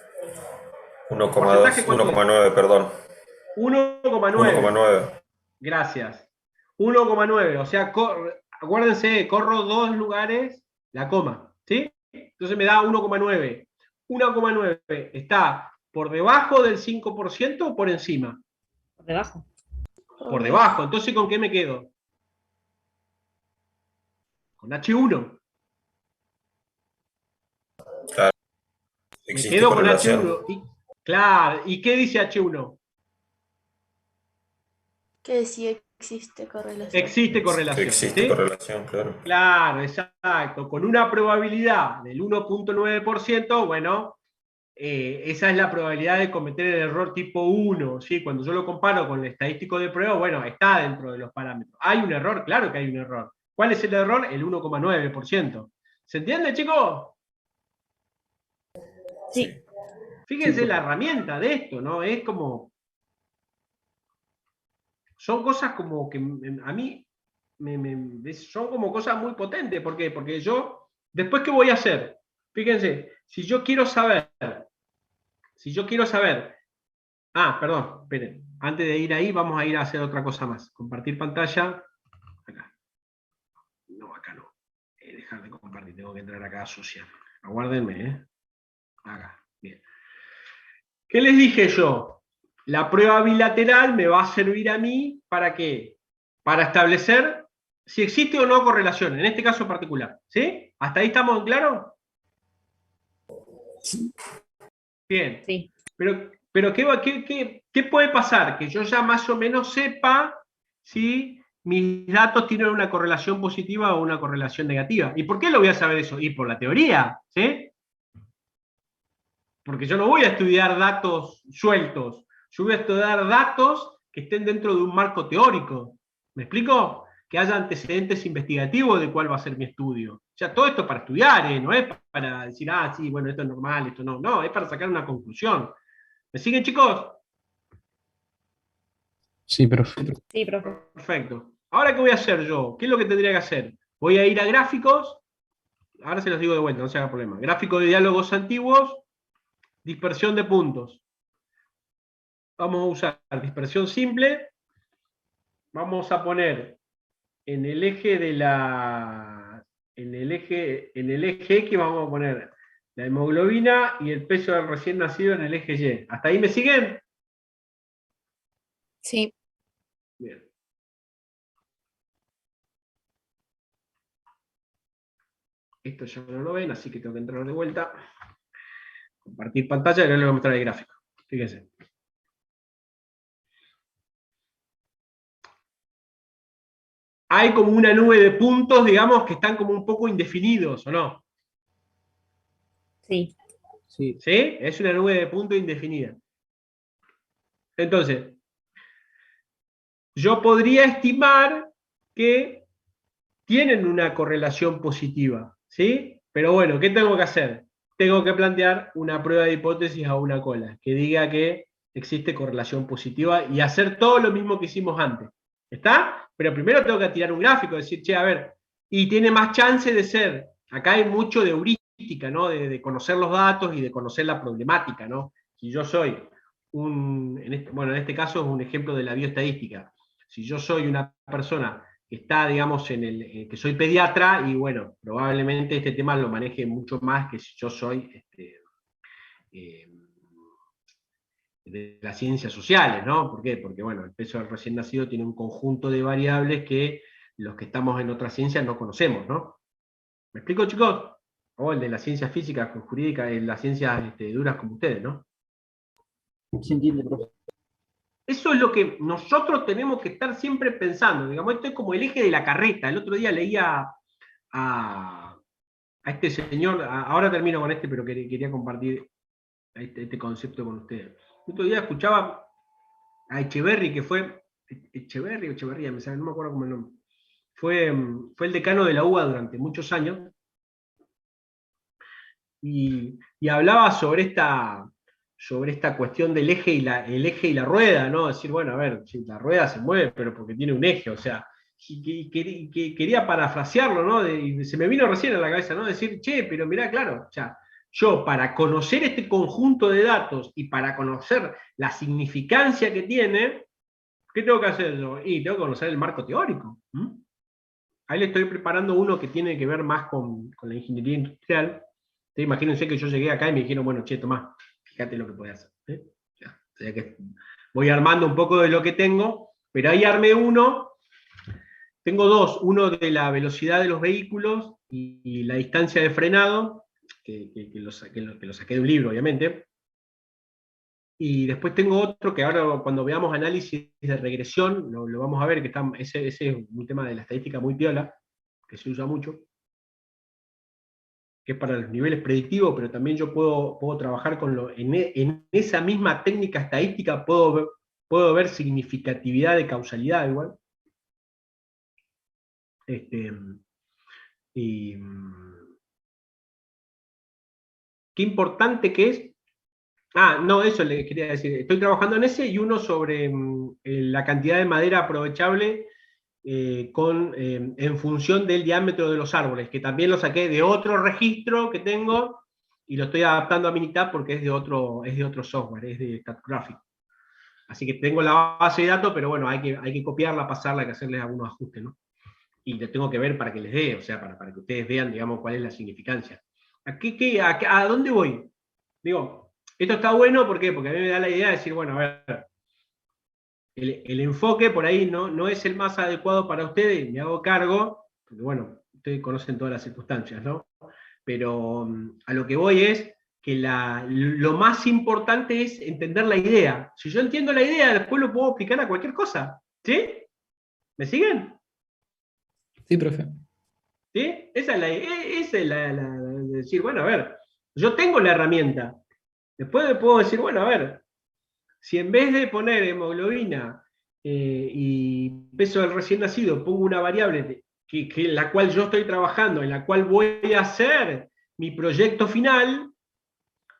1,2, ¿Porcentaje cuánto es? 1,9, perdón. 1,9. 1,9. Gracias. 1,9. O sea, acuérdense, corro 2 lugares la coma, ¿sí? Entonces me da 1,9. 1,9 está por debajo del 5% o por encima. Por debajo. Por debajo. Entonces, ¿con qué me quedo? Con H1. Claro. Me Existe quedo con correlación. H1. Claro. ¿Y qué dice H1? Que decía que existe correlación. Existe correlación. Existe ¿sí? correlación, claro. Claro, exacto. Con una probabilidad del 1,9%, bueno, esa es la probabilidad de cometer el error tipo 1. ¿sí? Cuando yo lo comparo con el estadístico de prueba, bueno, está dentro de los parámetros. ¿Hay un error? Claro que hay un error. ¿Cuál es el error? El 1,9%. ¿Se entiende, chicos? Sí. Fíjense Sí, la herramienta de esto, ¿no? Es como... Son cosas como que a mí son como cosas muy potentes. ¿Por qué? Porque yo, después, ¿qué voy a hacer? Fíjense, si yo quiero saber, perdón, esperen, antes de ir ahí vamos a ir a hacer otra cosa más. Compartir pantalla, acá. No, acá no. Dejar de compartir, tengo que entrar acá a asociar. Aguárdenme, Acá, bien. ¿Qué les dije yo? La prueba bilateral me va a servir a mí, ¿para qué? Para establecer si existe o no correlación, en este caso particular. ¿Sí? ¿Hasta ahí estamos claros? Bien. Sí. Pero ¿qué puede pasar? Que yo ya más o menos sepa si mis datos tienen una correlación positiva o una correlación negativa. ¿Y por qué lo voy a saber eso? Y por la teoría, ¿sí? Porque yo no voy a estudiar datos sueltos, yo voy a estudiar datos que estén dentro de un marco teórico. ¿Me explico? Que haya antecedentes investigativos de cuál va a ser mi estudio. O sea, todo esto para estudiar, no es para decir, sí, bueno, esto es normal, esto no. No, es para sacar una conclusión. ¿Me siguen, chicos? Sí, profe. Sí, profe. Perfecto. Ahora, ¿qué voy a hacer yo? ¿Qué es lo que tendría que hacer? Voy a ir a gráficos. Ahora se los digo de vuelta, no se haga problema. Gráfico de diálogos antiguos. Dispersión de puntos. Vamos a usar dispersión simple. Vamos a poner en el eje de la... En el eje X vamos a poner la hemoglobina y el peso del recién nacido en el eje Y. ¿Hasta ahí me siguen? Sí. Bien. Esto ya no lo ven, así que tengo que entrar de vuelta. Compartir pantalla y ahora les voy a mostrar el gráfico. Fíjense. Hay como una nube de puntos, digamos, que están como un poco indefinidos, ¿o no? Sí. ¿Sí? Es una nube de puntos indefinida. Entonces, yo podría estimar que tienen una correlación positiva, ¿sí? Pero bueno, ¿qué tengo que hacer? Tengo que plantear una prueba de hipótesis a una cola, que diga que existe correlación positiva y hacer todo lo mismo que hicimos antes. ¿Está? Pero primero tengo que tirar un gráfico, decir, che, a ver, y tiene más chance de ser. Acá hay mucho de heurística, ¿no? De conocer los datos y de conocer la problemática, ¿no? Si yo soy en este caso es un ejemplo de la bioestadística. Si yo soy una persona que está, digamos, que soy pediatra, y bueno, probablemente este tema lo maneje mucho más que si yo soy de las ciencias sociales, ¿no? ¿Por qué? Porque, bueno, el peso del recién nacido tiene un conjunto de variables que los que estamos en otras ciencias no conocemos, ¿no? ¿Me explico, chicos? O el de las ciencias físicas, jurídicas, las ciencias duras como ustedes, ¿no? Se entiende, profe. Eso es lo que nosotros tenemos que estar siempre pensando. Digamos, esto es como el eje de la carreta. El otro día leía a este señor, ahora termino con este, pero quería compartir este concepto con ustedes. El otro día escuchaba a Echeverri, que fue, Echeverri o Echeverría, no me acuerdo cómo el nombre. Fue el decano de la UBA durante muchos años, y hablaba sobre esta cuestión del eje el eje y la rueda, ¿no? Decir, bueno, a ver, si la rueda se mueve, pero porque tiene un eje, o sea, y quería parafrasearlo, ¿no? Y se me vino recién a la cabeza, ¿no? Decir, che, pero mirá, claro, o sea, yo para conocer este conjunto de datos y para conocer la significancia que tiene, ¿qué tengo que hacer yo? Y tengo que conocer el marco teórico. Ahí le estoy preparando uno que tiene que ver más con la ingeniería industrial. Imagínense que yo llegué acá y me dijeron, bueno, che, Tomás, fíjate lo que podés hacer. O sea que voy armando un poco de lo que tengo, pero ahí armé uno. Tengo dos, uno de la velocidad de los vehículos y la distancia de frenado, que lo saqué de un libro, obviamente. Y después tengo otro que ahora cuando veamos análisis de regresión, lo vamos a ver, que ese es un tema de la estadística muy piola, que se usa mucho, que es para los niveles predictivos, pero también yo puedo trabajar en esa misma técnica estadística, puedo ver significatividad de causalidad igual. Qué importante que es. No, eso le quería decir. Estoy trabajando en ese y uno sobre la cantidad de madera aprovechable en función del diámetro de los árboles, que también lo saqué de otro registro que tengo y lo estoy adaptando a Minitab porque es de otro software, es de StatGraphic. Así que tengo la base de datos, pero bueno, hay que copiarla, pasarla, hay que hacerles algunos ajustes, ¿no? Y lo tengo que ver para que les dé, o sea, para que ustedes vean, digamos, cuál es la significancia. ¿A dónde voy? Digo, esto está bueno, ¿por qué? Porque a mí me da la idea de decir, bueno, a ver, el enfoque por ahí no es el más adecuado para ustedes, me hago cargo, porque bueno, ustedes conocen todas las circunstancias, ¿no? Pero a lo que voy es que lo más importante es entender la idea. Si yo entiendo la idea, después lo puedo aplicar a cualquier cosa, ¿sí? ¿Me siguen? Sí, profe. ¿Sí? Esa es la decir, bueno, a ver, yo tengo la herramienta. Después puedo decir, bueno, a ver, si en vez de poner hemoglobina y peso del recién nacido, pongo una variable en la cual yo estoy trabajando, en la cual voy a hacer mi proyecto final,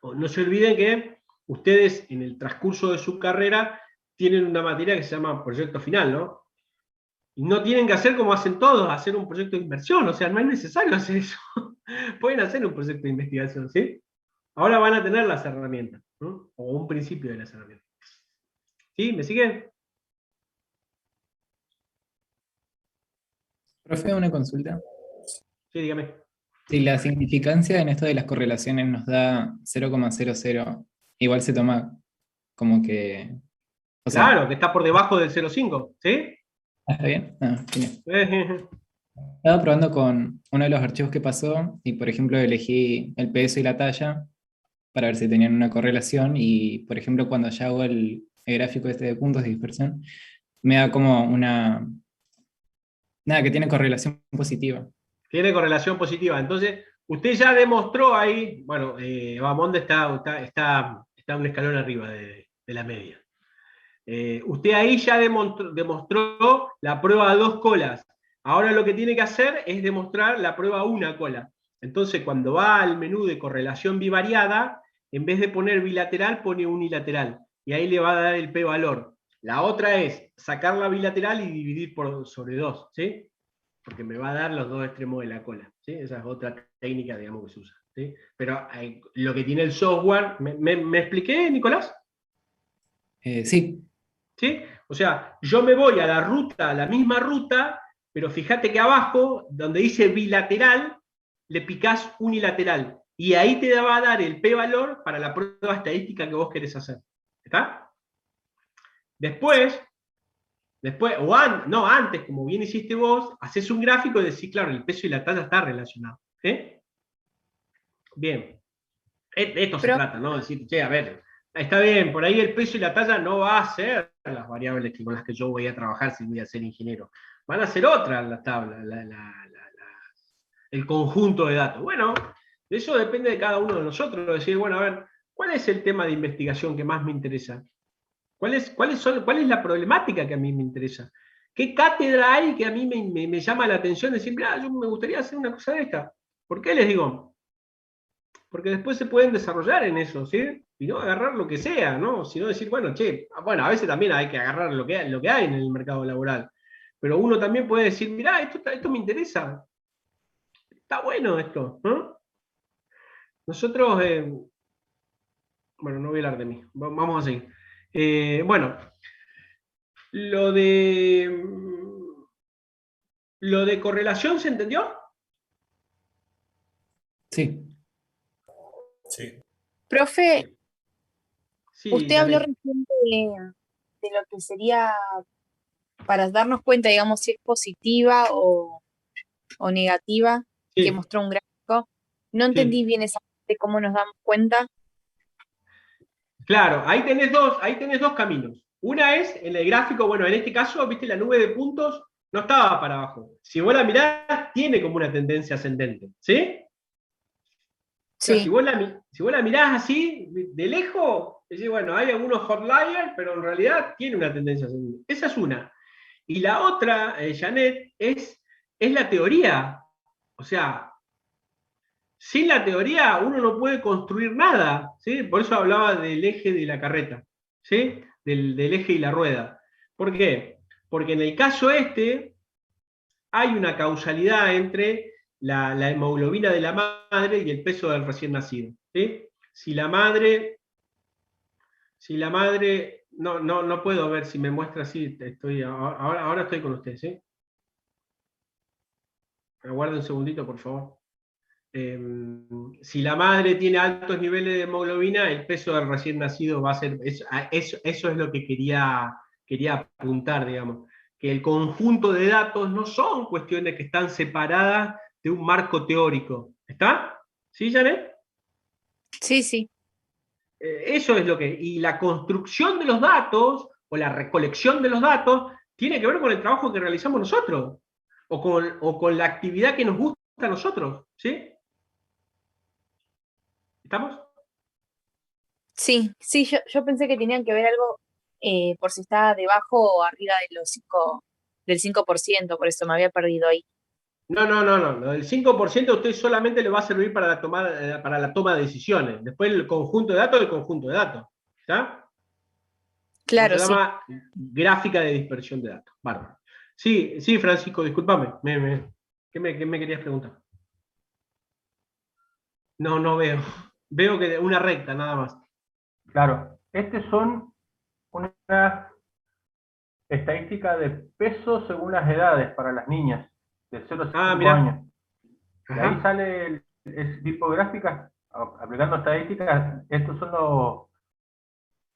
no se olviden que ustedes en el transcurso de su carrera tienen una materia que se llama proyecto final, ¿no? Y no tienen que hacer como hacen todos, hacer un proyecto de inversión, o sea, no es necesario hacer eso. Pueden hacer un proyecto de investigación, ¿sí? Ahora van a tener las herramientas, ¿no? O un principio de las herramientas. ¿Sí? ¿Me siguen? Profe, una consulta. Sí, dígame. Si la significancia en esto de las correlaciones nos da 0,00, igual se toma como que... Claro, que está por debajo del 0,5, ¿sí? ¿Está bien? Genial. Estaba probando con uno de los archivos que pasó y, por ejemplo, elegí el peso y la talla para ver si tenían una correlación y, por ejemplo, cuando ya hago el gráfico este de puntos de dispersión, me da como una... Nada, que tiene correlación positiva. Tiene correlación positiva. Entonces, usted ya demostró ahí, bueno, Bamonde está un escalón arriba de la media. Usted ahí ya demostró la prueba a 2 colas. Ahora lo que tiene que hacer es demostrar la prueba a 1 cola. Entonces, cuando va al menú de correlación bivariada, en vez de poner bilateral, pone unilateral. Y ahí le va a dar el p-valor. La otra es sacar la bilateral y dividir sobre 2, ¿sí? Porque me va a dar los 2 extremos de la cola, ¿sí? Esa es otra técnica, digamos, que se usa, ¿sí? Pero lo que tiene el software... ¿Me expliqué, Nicolás? Sí. ¿Sí? O sea, yo me voy a la misma ruta, pero fíjate que abajo, donde dice bilateral, le picás unilateral. Y ahí te va a dar el p-valor para la prueba estadística que vos querés hacer. ¿Está? Después, antes, como bien hiciste vos, haces un gráfico y decís, claro, el peso y la talla está relacionado. Bien. Esto se trata, ¿no? Decir, che, a ver, está bien, por ahí el peso y la talla no va a ser las variables con las que yo voy a trabajar si voy a ser ingeniero. Van a ser otras las tablas, el conjunto de datos. Bueno, de eso depende de cada uno de nosotros. Decir, bueno, a ver, ¿cuál es el tema de investigación que más me interesa? ¿Cuál es la problemática que a mí me interesa? ¿Qué cátedra hay que a mí me llama la atención? Decir, mira, yo me gustaría hacer una cosa de esta. ¿Por qué les digo? Porque después se pueden desarrollar en eso, ¿sí? Y no agarrar lo que sea, ¿no? Sino decir, bueno, che, bueno, a veces también hay que agarrar lo que hay en el mercado laboral. Pero uno también puede decir, mirá, esto me interesa. Está bueno esto, ¿no? Nosotros, bueno, no voy a hablar de mí, vamos a seguir. Bueno, lo de correlación, ¿se entendió? Sí. Sí. Profe, Sí, usted habló Janet. recién de lo que sería para darnos cuenta, digamos, si es positiva o negativa, Sí. que mostró un gráfico. No entendí bien esa parte, cómo nos damos cuenta. Claro, ahí tenés dos caminos. Una es, en el gráfico, bueno, en este caso, viste, la nube de puntos no estaba para abajo. Si vos la mirás, tiene como una tendencia ascendente, ¿sí? Sí. O sea, si vos la mirás así, de lejos, decís, bueno, hay algunos outliers, pero en realidad tiene una tendencia ascendente. Esa es una. Y la otra, Janet, es la teoría. O sea, sin la teoría uno no puede construir nada, ¿sí? Por eso hablaba del eje de la carreta, ¿sí? Del eje y la rueda. ¿Por qué? Porque en el caso hay una causalidad entre la hemoglobina de la madre y el peso del recién nacido, ¿sí? Si la madre, no puedo ver si me muestra así, ahora estoy con usted, ¿sí? Aguarde un segundito, por favor. Si la madre tiene altos niveles de hemoglobina, el peso del recién nacido va a ser, eso es lo que quería apuntar, digamos, que el conjunto de datos no son cuestiones que están separadas de un marco teórico. ¿Está? ¿Sí, Janet? Sí, sí. Eso es lo que, y la construcción de los datos, o la recolección de los datos, tiene que ver con el trabajo que realizamos nosotros, o con la actividad que nos gusta a nosotros, ¿sí? ¿Estamos? Sí, yo pensé que tenían que ver algo por si estaba debajo o arriba del 5%, por eso me había perdido ahí. No. El 5% a usted solamente le va a servir para la toma de decisiones. Después el conjunto de datos es el conjunto de datos. ¿Está? Claro, se sí. llama gráfica de dispersión de datos. Bárbaro. Sí, Francisco, discúlpame. ¿Qué me querías preguntar? No veo. Veo que una recta, nada más. Claro. Estas son unas estadísticas de peso según las edades para las niñas, de 0 a 5 años. Y ahí sale ese tipo de gráficas, aplicando estadísticas, estos son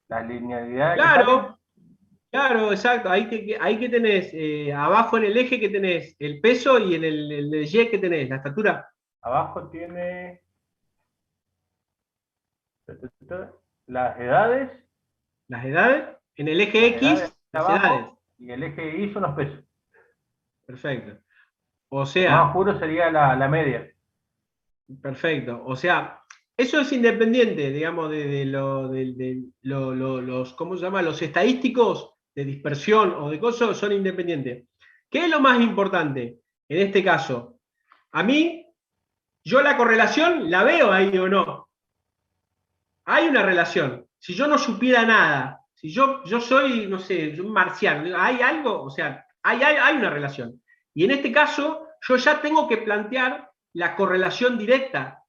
las linealidades que salen. Claro, exacto. Ahí que tenés, abajo en el eje que tenés el peso y en el Y que tenés la estatura. Abajo tiene las edades. Las edades. En el eje X, las edades. Y el eje Y son los pesos. Perfecto. O sea. Lo más puro sería la media. Perfecto. O sea, eso es independiente, digamos, de los, ¿cómo se llama? Los estadísticos de dispersión o de cosas son independientes. ¿Qué es lo más importante? En este caso, a mí, yo la correlación la veo ahí o no. Hay una relación. Si yo no supiera nada, si yo soy, no sé, un marciano, ¿hay algo? O sea, hay una relación. Y en este caso, yo ya tengo que plantear la correlación directa,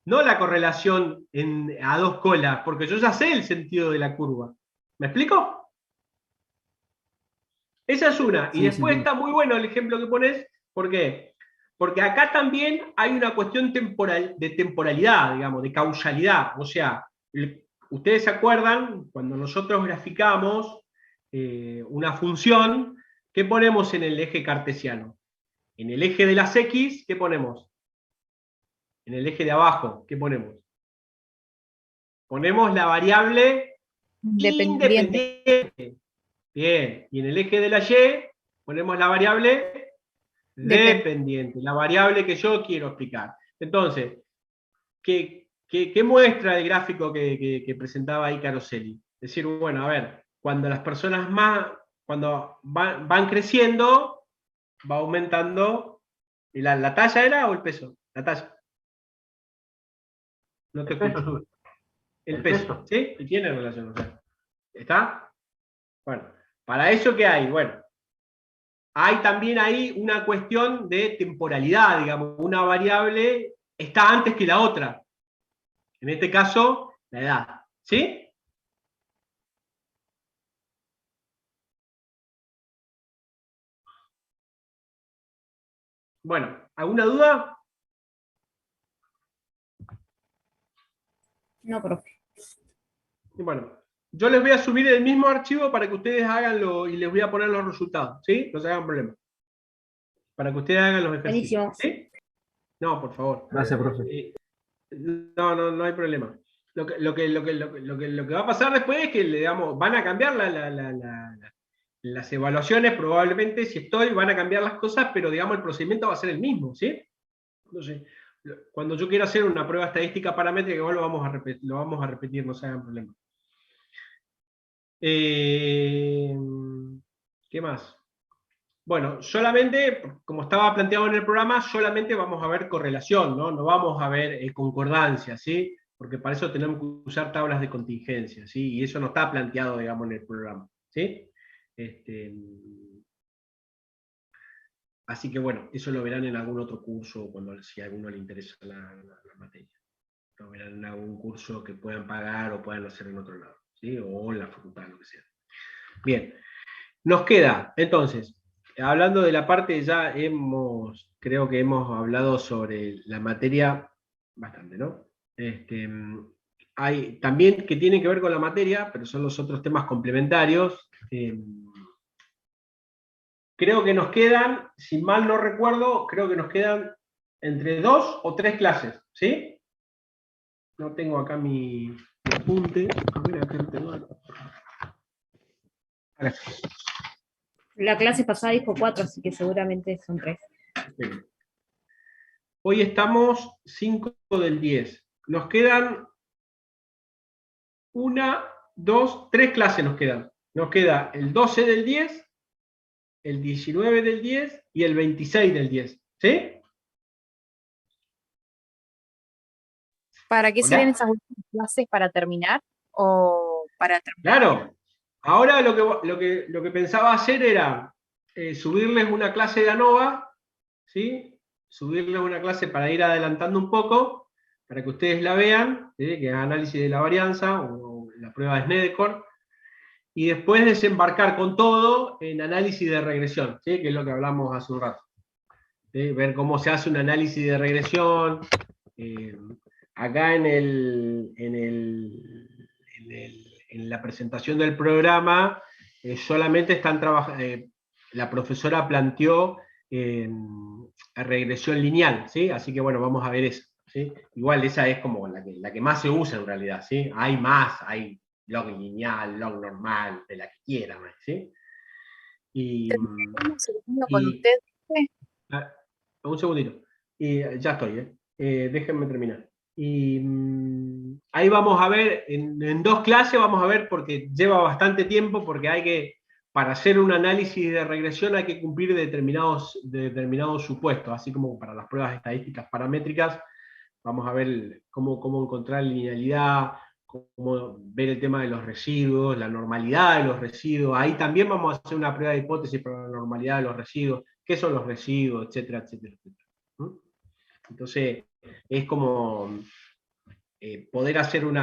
no la correlación a dos colas, porque yo ya sé el sentido de la curva. ¿Me explico? Esa es una. Y después está muy bueno el ejemplo que pones. ¿Por qué? Porque acá también hay una cuestión de temporalidad, digamos, de causalidad. O sea, ustedes se acuerdan, cuando nosotros graficamos una función, ¿qué ponemos en el eje cartesiano? En el eje de las X, ¿qué ponemos? En el eje de abajo, ¿qué ponemos? Ponemos la variable independiente. Bien, y en el eje de la Y ponemos la variable dependiente, la variable que yo quiero explicar. Entonces, ¿qué muestra el gráfico que presentaba ahí Caroselli? Es decir, bueno, a ver, cuando las personas cuando van creciendo, va aumentando. ¿La talla era o el peso? La talla. No te escucho. El peso, ¿sí? Y tiene relación, o sea. ¿Está? Bueno, ¿para eso qué hay? Bueno, hay también ahí una cuestión de temporalidad, digamos, una variable está antes que la otra. En este caso, la edad. ¿Sí? Bueno, ¿alguna duda? No, profe. Bueno, yo les voy a subir el mismo archivo para que ustedes haganlo y les voy a poner los resultados, ¿sí? No se hagan problema. Para que ustedes hagan los ejercicios. ¿Sí? No, por favor. Gracias, profe. No hay problema. Lo que va a pasar después es que, digamos, van a cambiar las evaluaciones, probablemente, si van a cambiar las cosas, pero, digamos, el procedimiento va a ser el mismo, ¿sí? Entonces, cuando yo quiera hacer una prueba estadística paramétrica, igual lo vamos a repetir, no se hagan problema. ¿Qué más? Bueno, solamente, como estaba planteado en el programa, solamente vamos a ver correlación, ¿no? No vamos a ver concordancia, ¿sí? Porque para eso tenemos que usar tablas de contingencia, ¿sí? Y eso no está planteado, digamos, en el programa, ¿sí? Así que bueno, eso lo verán en algún otro curso, si a alguno le interesa la materia. Lo verán en algún curso que puedan pagar o puedan hacer en otro lado, ¿sí? O en la facultad, lo que sea. Bien, nos queda, entonces, hablando de la parte, creo que hemos hablado sobre la materia bastante, ¿no? Hay también que tienen que ver con la materia, pero son los otros temas complementarios. Creo que nos quedan, si mal no recuerdo, creo que nos quedan entre 2 o 3 clases, ¿sí? No tengo acá mi apunte. A ver, acá lo tengo. La clase pasada dijo 4, así que seguramente son 3. Hoy estamos 5 del 10. Nos quedan 1, 2, 3 clases nos quedan. Nos queda el 12 del 10, el 19 del 10 y el 26 del 10. ¿Sí? ¿Para qué sirven esas últimas clases? ¿Para terminar? ¿O para terminar? Claro. Ahora lo que pensaba hacer era subirles una clase de ANOVA, ¿sí? Subirles una clase para ir adelantando un poco, para que ustedes la vean, ¿sí? Que es análisis de la varianza o la prueba de Snedeker, y después desembarcar con todo en análisis de regresión, ¿sí? Que es lo que hablamos hace un rato. ¿Sí? Ver cómo se hace un análisis de regresión. Acá en la presentación del programa solamente están trabajando, la profesora planteó regresión lineal, ¿sí? Así que bueno, vamos a ver eso, ¿sí? Igual esa es como la que más se usa en realidad, ¿sí? Hay más, hay log lineal, log normal, de la que quieran, ¿sí? con usted. Un segundito. Ya estoy, déjenme terminar. Y ahí vamos a ver, en 2 clases vamos a ver, porque lleva bastante tiempo, porque para hacer un análisis de regresión hay que cumplir determinados supuestos, así como para las pruebas estadísticas paramétricas, vamos a ver cómo encontrar linealidad, cómo ver el tema de los residuos, la normalidad de los residuos. Ahí también vamos a hacer una prueba de hipótesis para la normalidad de los residuos, qué son los residuos, etcétera, etcétera, etcétera. Entonces, es como poder hacer un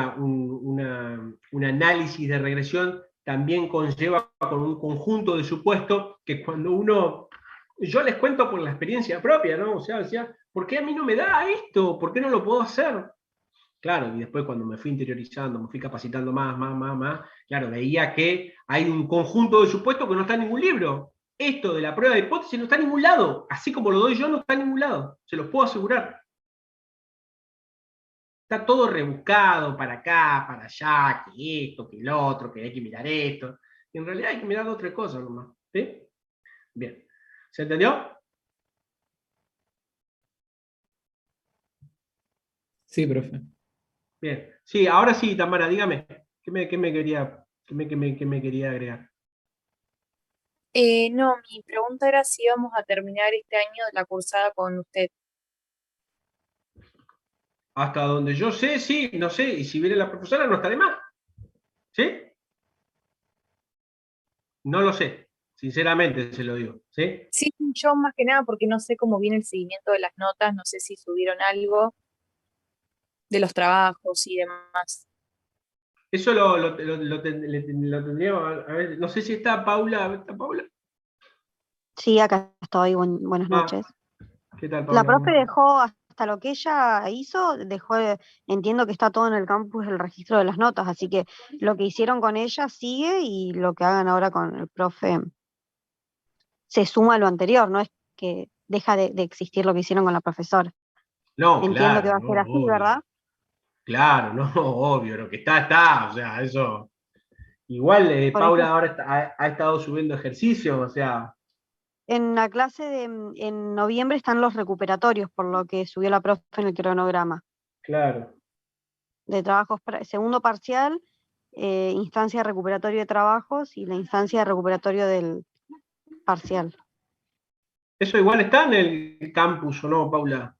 análisis de regresión también conlleva con un conjunto de supuestos que cuando yo les cuento por la experiencia propia, ¿no? O sea, decía, ¿por qué a mí no me da esto? ¿Por qué no lo puedo hacer? Claro, y después cuando me fui interiorizando, me fui capacitando más, claro, veía que hay un conjunto de supuestos que no está en ningún libro. Esto de la prueba de hipótesis no está en ningún lado. Así como lo doy yo, no está en ningún lado. Se los puedo asegurar. Está todo rebuscado para acá, para allá, que esto, que el otro, que hay que mirar esto. Y en realidad hay que mirar otra cosa nomás. ¿Sí? Bien. ¿Se entendió? Sí, profe. Bien. Sí, ahora sí, Tamara, dígame. ¿Qué me quería agregar? No, mi pregunta era si íbamos a terminar este año la cursada con usted. Hasta donde yo sé, sí, no sé. Y si viene la profesora, no está de más. ¿Sí? No lo sé. Sinceramente se lo digo. ¿Sí? Sí, yo más que nada porque no sé cómo viene el seguimiento de las notas, no sé si subieron algo de los trabajos y demás. Eso lo tendríamos. A ver, no sé si está Paula. ¿Está Paula? Sí, acá estoy. Buenas noches. ¿Qué tal, La Paula? profe dejó hasta lo que ella hizo, entiendo que está todo en el campus el registro de las notas, así que lo que hicieron con ella sigue y lo que hagan ahora con el profe se suma a lo anterior, no es que deja de existir lo que hicieron con la profesora. No, Entiendo claro, que va a no, ser así, obvio. ¿verdad? Claro, no, obvio, lo que está, o sea, eso. Igual Por Paula eso, ahora ha estado subiendo ejercicios, o sea, en la clase en noviembre están los recuperatorios, por lo que subió la profe en el cronograma claro. de trabajos, segundo parcial, instancia de recuperatorio de trabajos y la instancia de recuperatorio del parcial. ¿Eso igual está en el campus o no, Paula?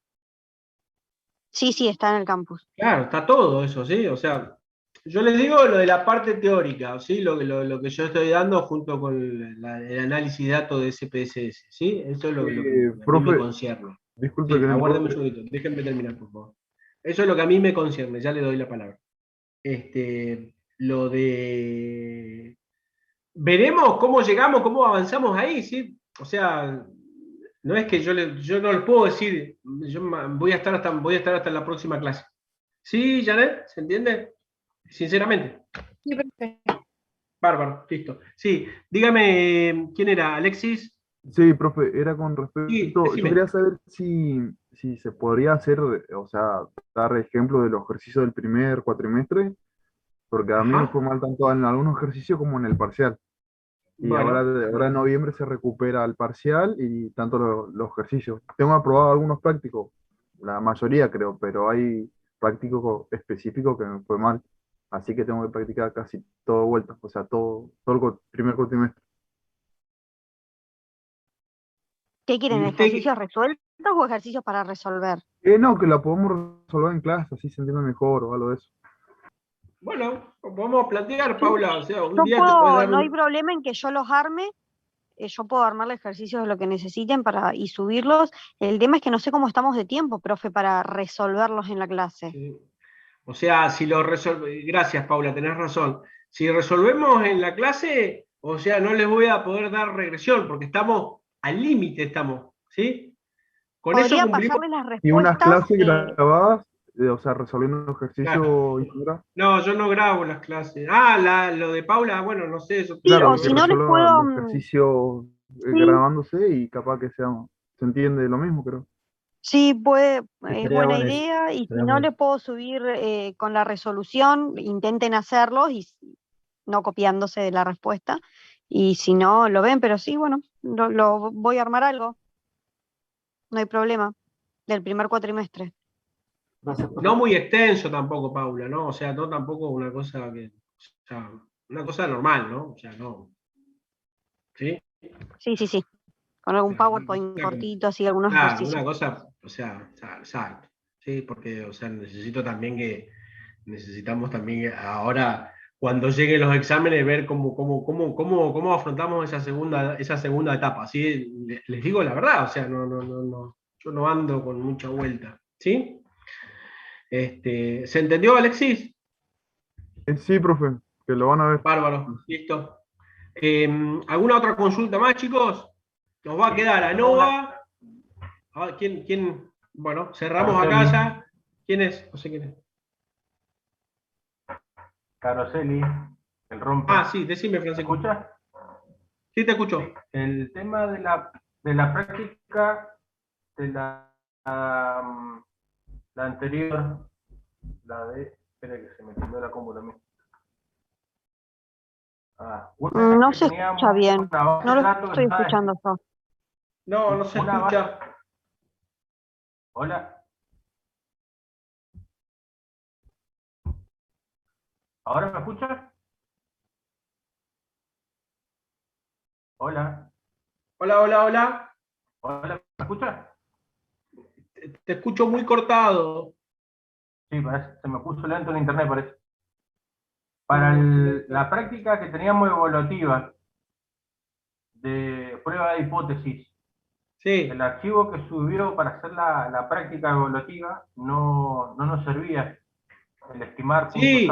Sí, sí, está en el campus. Claro, está todo eso, ¿sí? O sea, yo les digo lo de la parte teórica, ¿sí? Lo que yo estoy dando junto con el análisis de datos de SPSS, ¿sí? Eso es lo que a mí me Profe, concierne. disculpe Sí, que le aguárdame un interrumpa. segundito, déjenme terminar, por favor. Eso es lo que a mí me concierne, ya le doy la palabra. Lo de... Veremos cómo llegamos, cómo avanzamos ahí, ¿sí? O sea, no es que yo no les puedo decir, voy a estar hasta la próxima clase. ¿Sí, Janet? ¿Se entiende? Sinceramente. Sí, profe. Bárbaro, listo. Sí, dígame, ¿quién era? ¿Alexis? Sí, profe, era con Sí, respecto, yo decime. quería saber si se podría hacer, o sea, dar ejemplo de los ejercicios del primer cuatrimestre, porque a mí me Ajá, fue mal tanto en algunos ejercicios como en el parcial. Y ahora, bueno. ahora en noviembre se recupera el parcial y tanto los ejercicios. Tengo aprobado algunos prácticos, la mayoría creo, pero hay prácticos específicos que me fue mal. Así que tengo que practicar casi todo de vuelta, o sea, todo el primer cuatrimestre. ¿Qué ¿Y quieren, usted ejercicios resueltos o ejercicios para resolver? No, que la podemos resolver en clase, así se entiende mejor o algo de eso. Bueno, vamos a plantear, Sí, Paula, o sea, un yo día te puedes puedo, dar no hay un... problema en que yo los arme, yo puedo armarle ejercicios de lo que necesiten y subirlos. El tema es que no sé cómo estamos de tiempo, profe, para resolverlos en la clase. Sí. O sea, si lo resolvemos... Gracias, Paula, tenés razón. Si resolvemos en la clase, o sea, no les voy a poder dar regresión, porque estamos al límite, estamos, ¿sí? Con eso Podría cumplimos... pasarles las Y unas respuestas. clases grabadas, o sea, resolviendo un Claro. ejercicio integral. No, yo no grabo las clases. Ah, lo de Paula, bueno, no sé, eso Sí, Claro, o tendría que si que... no les resuelva puedo, el ejercicio sí, grabándose y capaz que se entiende lo mismo, creo. sí, puede, es Estaría buena bueno eso. idea, y si Estaría no bueno. les puedo subir con la resolución, intenten hacerlos y no copiándose de la respuesta, y si no, lo ven, pero sí, bueno, lo voy a armar algo, no hay problema, del primer cuatrimestre. Gracias, profe. No muy extenso tampoco, Paula, ¿no? O sea, no tampoco una cosa que... O sea, una cosa normal, ¿no? O sea, no... ¿Sí? Sí, sí, sí, con algún Claro, PowerPoint cortito, así, algunos claro, una ejercicios. cosa, o sea, exacto. Sí, porque, o sea, necesitamos también ahora, cuando lleguen los exámenes, ver cómo afrontamos esa segunda etapa. ¿Sí? Les digo la verdad, o sea, no, yo no ando con mucha vuelta. ¿Sí? ¿Se entendió, Alexis? Sí, profe, que lo van a ver. Bárbaro, listo. ¿Alguna otra consulta más, chicos? Nos va a quedar ANOVA. ¿Quién? Bueno, cerramos acá ya. ¿Quién es? No sé quién es. Caroselli, el rompe. Ah, sí, decime, Francisco. ¿Me escuchas? Sí, te escucho. El tema de la práctica de la anterior, la de... Espera que se me quedó la combo también. No se escucha bien. No lo estoy escuchando yo. No, no se escucha. Hola. ¿Ahora me escuchas? Hola. Hola, hola, hola. Hola, ¿me escuchas? Te escucho muy cortado. Sí, parece, se me puso lento en internet, parece. Para la práctica que teníamos evolutiva de prueba de hipótesis, sí. El archivo que subió para hacer la práctica evolutiva no nos servía. El estimar. Sí,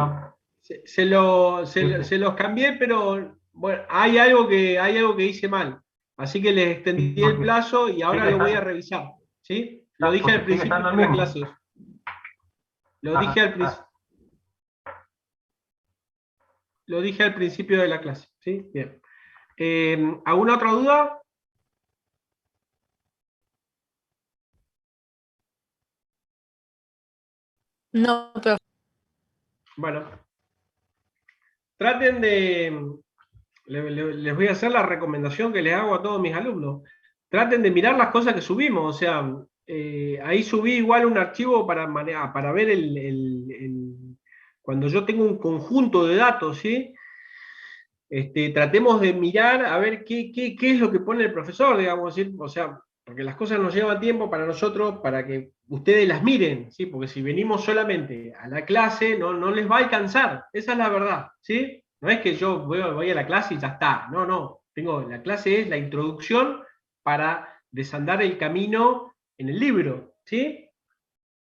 se los cambié, pero bueno, hay algo que hice mal. Así que les extendí el plazo y ahora lo voy a revisar. ¿Sí? Lo dije al principio de la clase. Lo dije al principio de la clase. ¿Sí? Bien. ¿Alguna otra duda? No, pero... Bueno. Traten de... Les voy a hacer la recomendación que les hago a todos mis alumnos. Traten de mirar las cosas que subimos. O sea, ahí subí igual un archivo para ver cuando yo tengo un conjunto de datos, ¿sí? Tratemos de mirar a ver qué es lo que pone el profesor, digamos, ¿sí? O sea, porque las cosas nos llevan tiempo para nosotros, para que ustedes las miren, ¿sí? Porque si venimos solamente a la clase, no les va a alcanzar, esa es la verdad, ¿sí? No es que yo voy a la clase y ya está, no. La clase es la introducción para desandar el camino en el libro, ¿sí?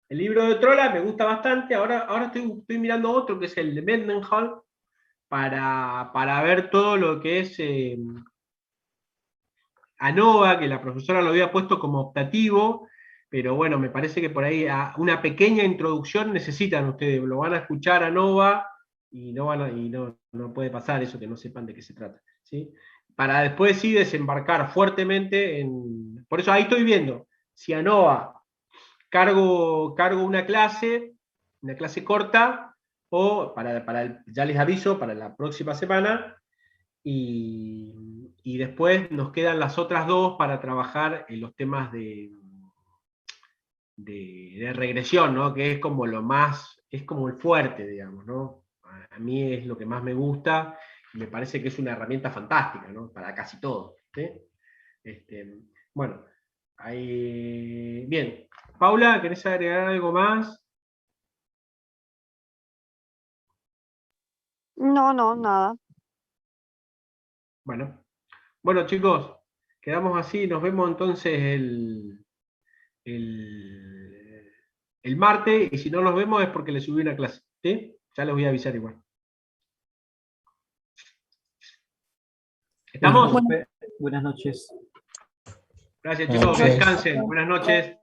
El libro de Trolla me gusta bastante, ahora estoy mirando otro que es el de Mendenhall, para ver todo lo que es ANOVA, que la profesora lo había puesto como optativo, pero bueno, me parece que por ahí una pequeña introducción necesitan ustedes, lo van a escuchar ANOVA y no puede pasar eso que no sepan de qué se trata, ¿sí? Para después sí desembarcar fuertemente por eso ahí estoy viendo, si ANOVA cargo una clase corta, o ya les aviso, para la próxima semana, y después nos quedan las otras dos para trabajar en los temas de regresión, ¿no? Que es como es como el fuerte, digamos, ¿no? A mí es lo que más me gusta, y me parece que es una herramienta fantástica, ¿no? Para casi todo, ¿sí? Bueno, bien. Paula, ¿querés agregar algo más? No, nada. Bueno, chicos, quedamos así, nos vemos entonces el martes, y si no nos vemos es porque le subí una clase, ¿sí? Ya les voy a avisar igual. ¿Estamos? Buenas noches. Gracias, chicos, que descansen. Buenas noches.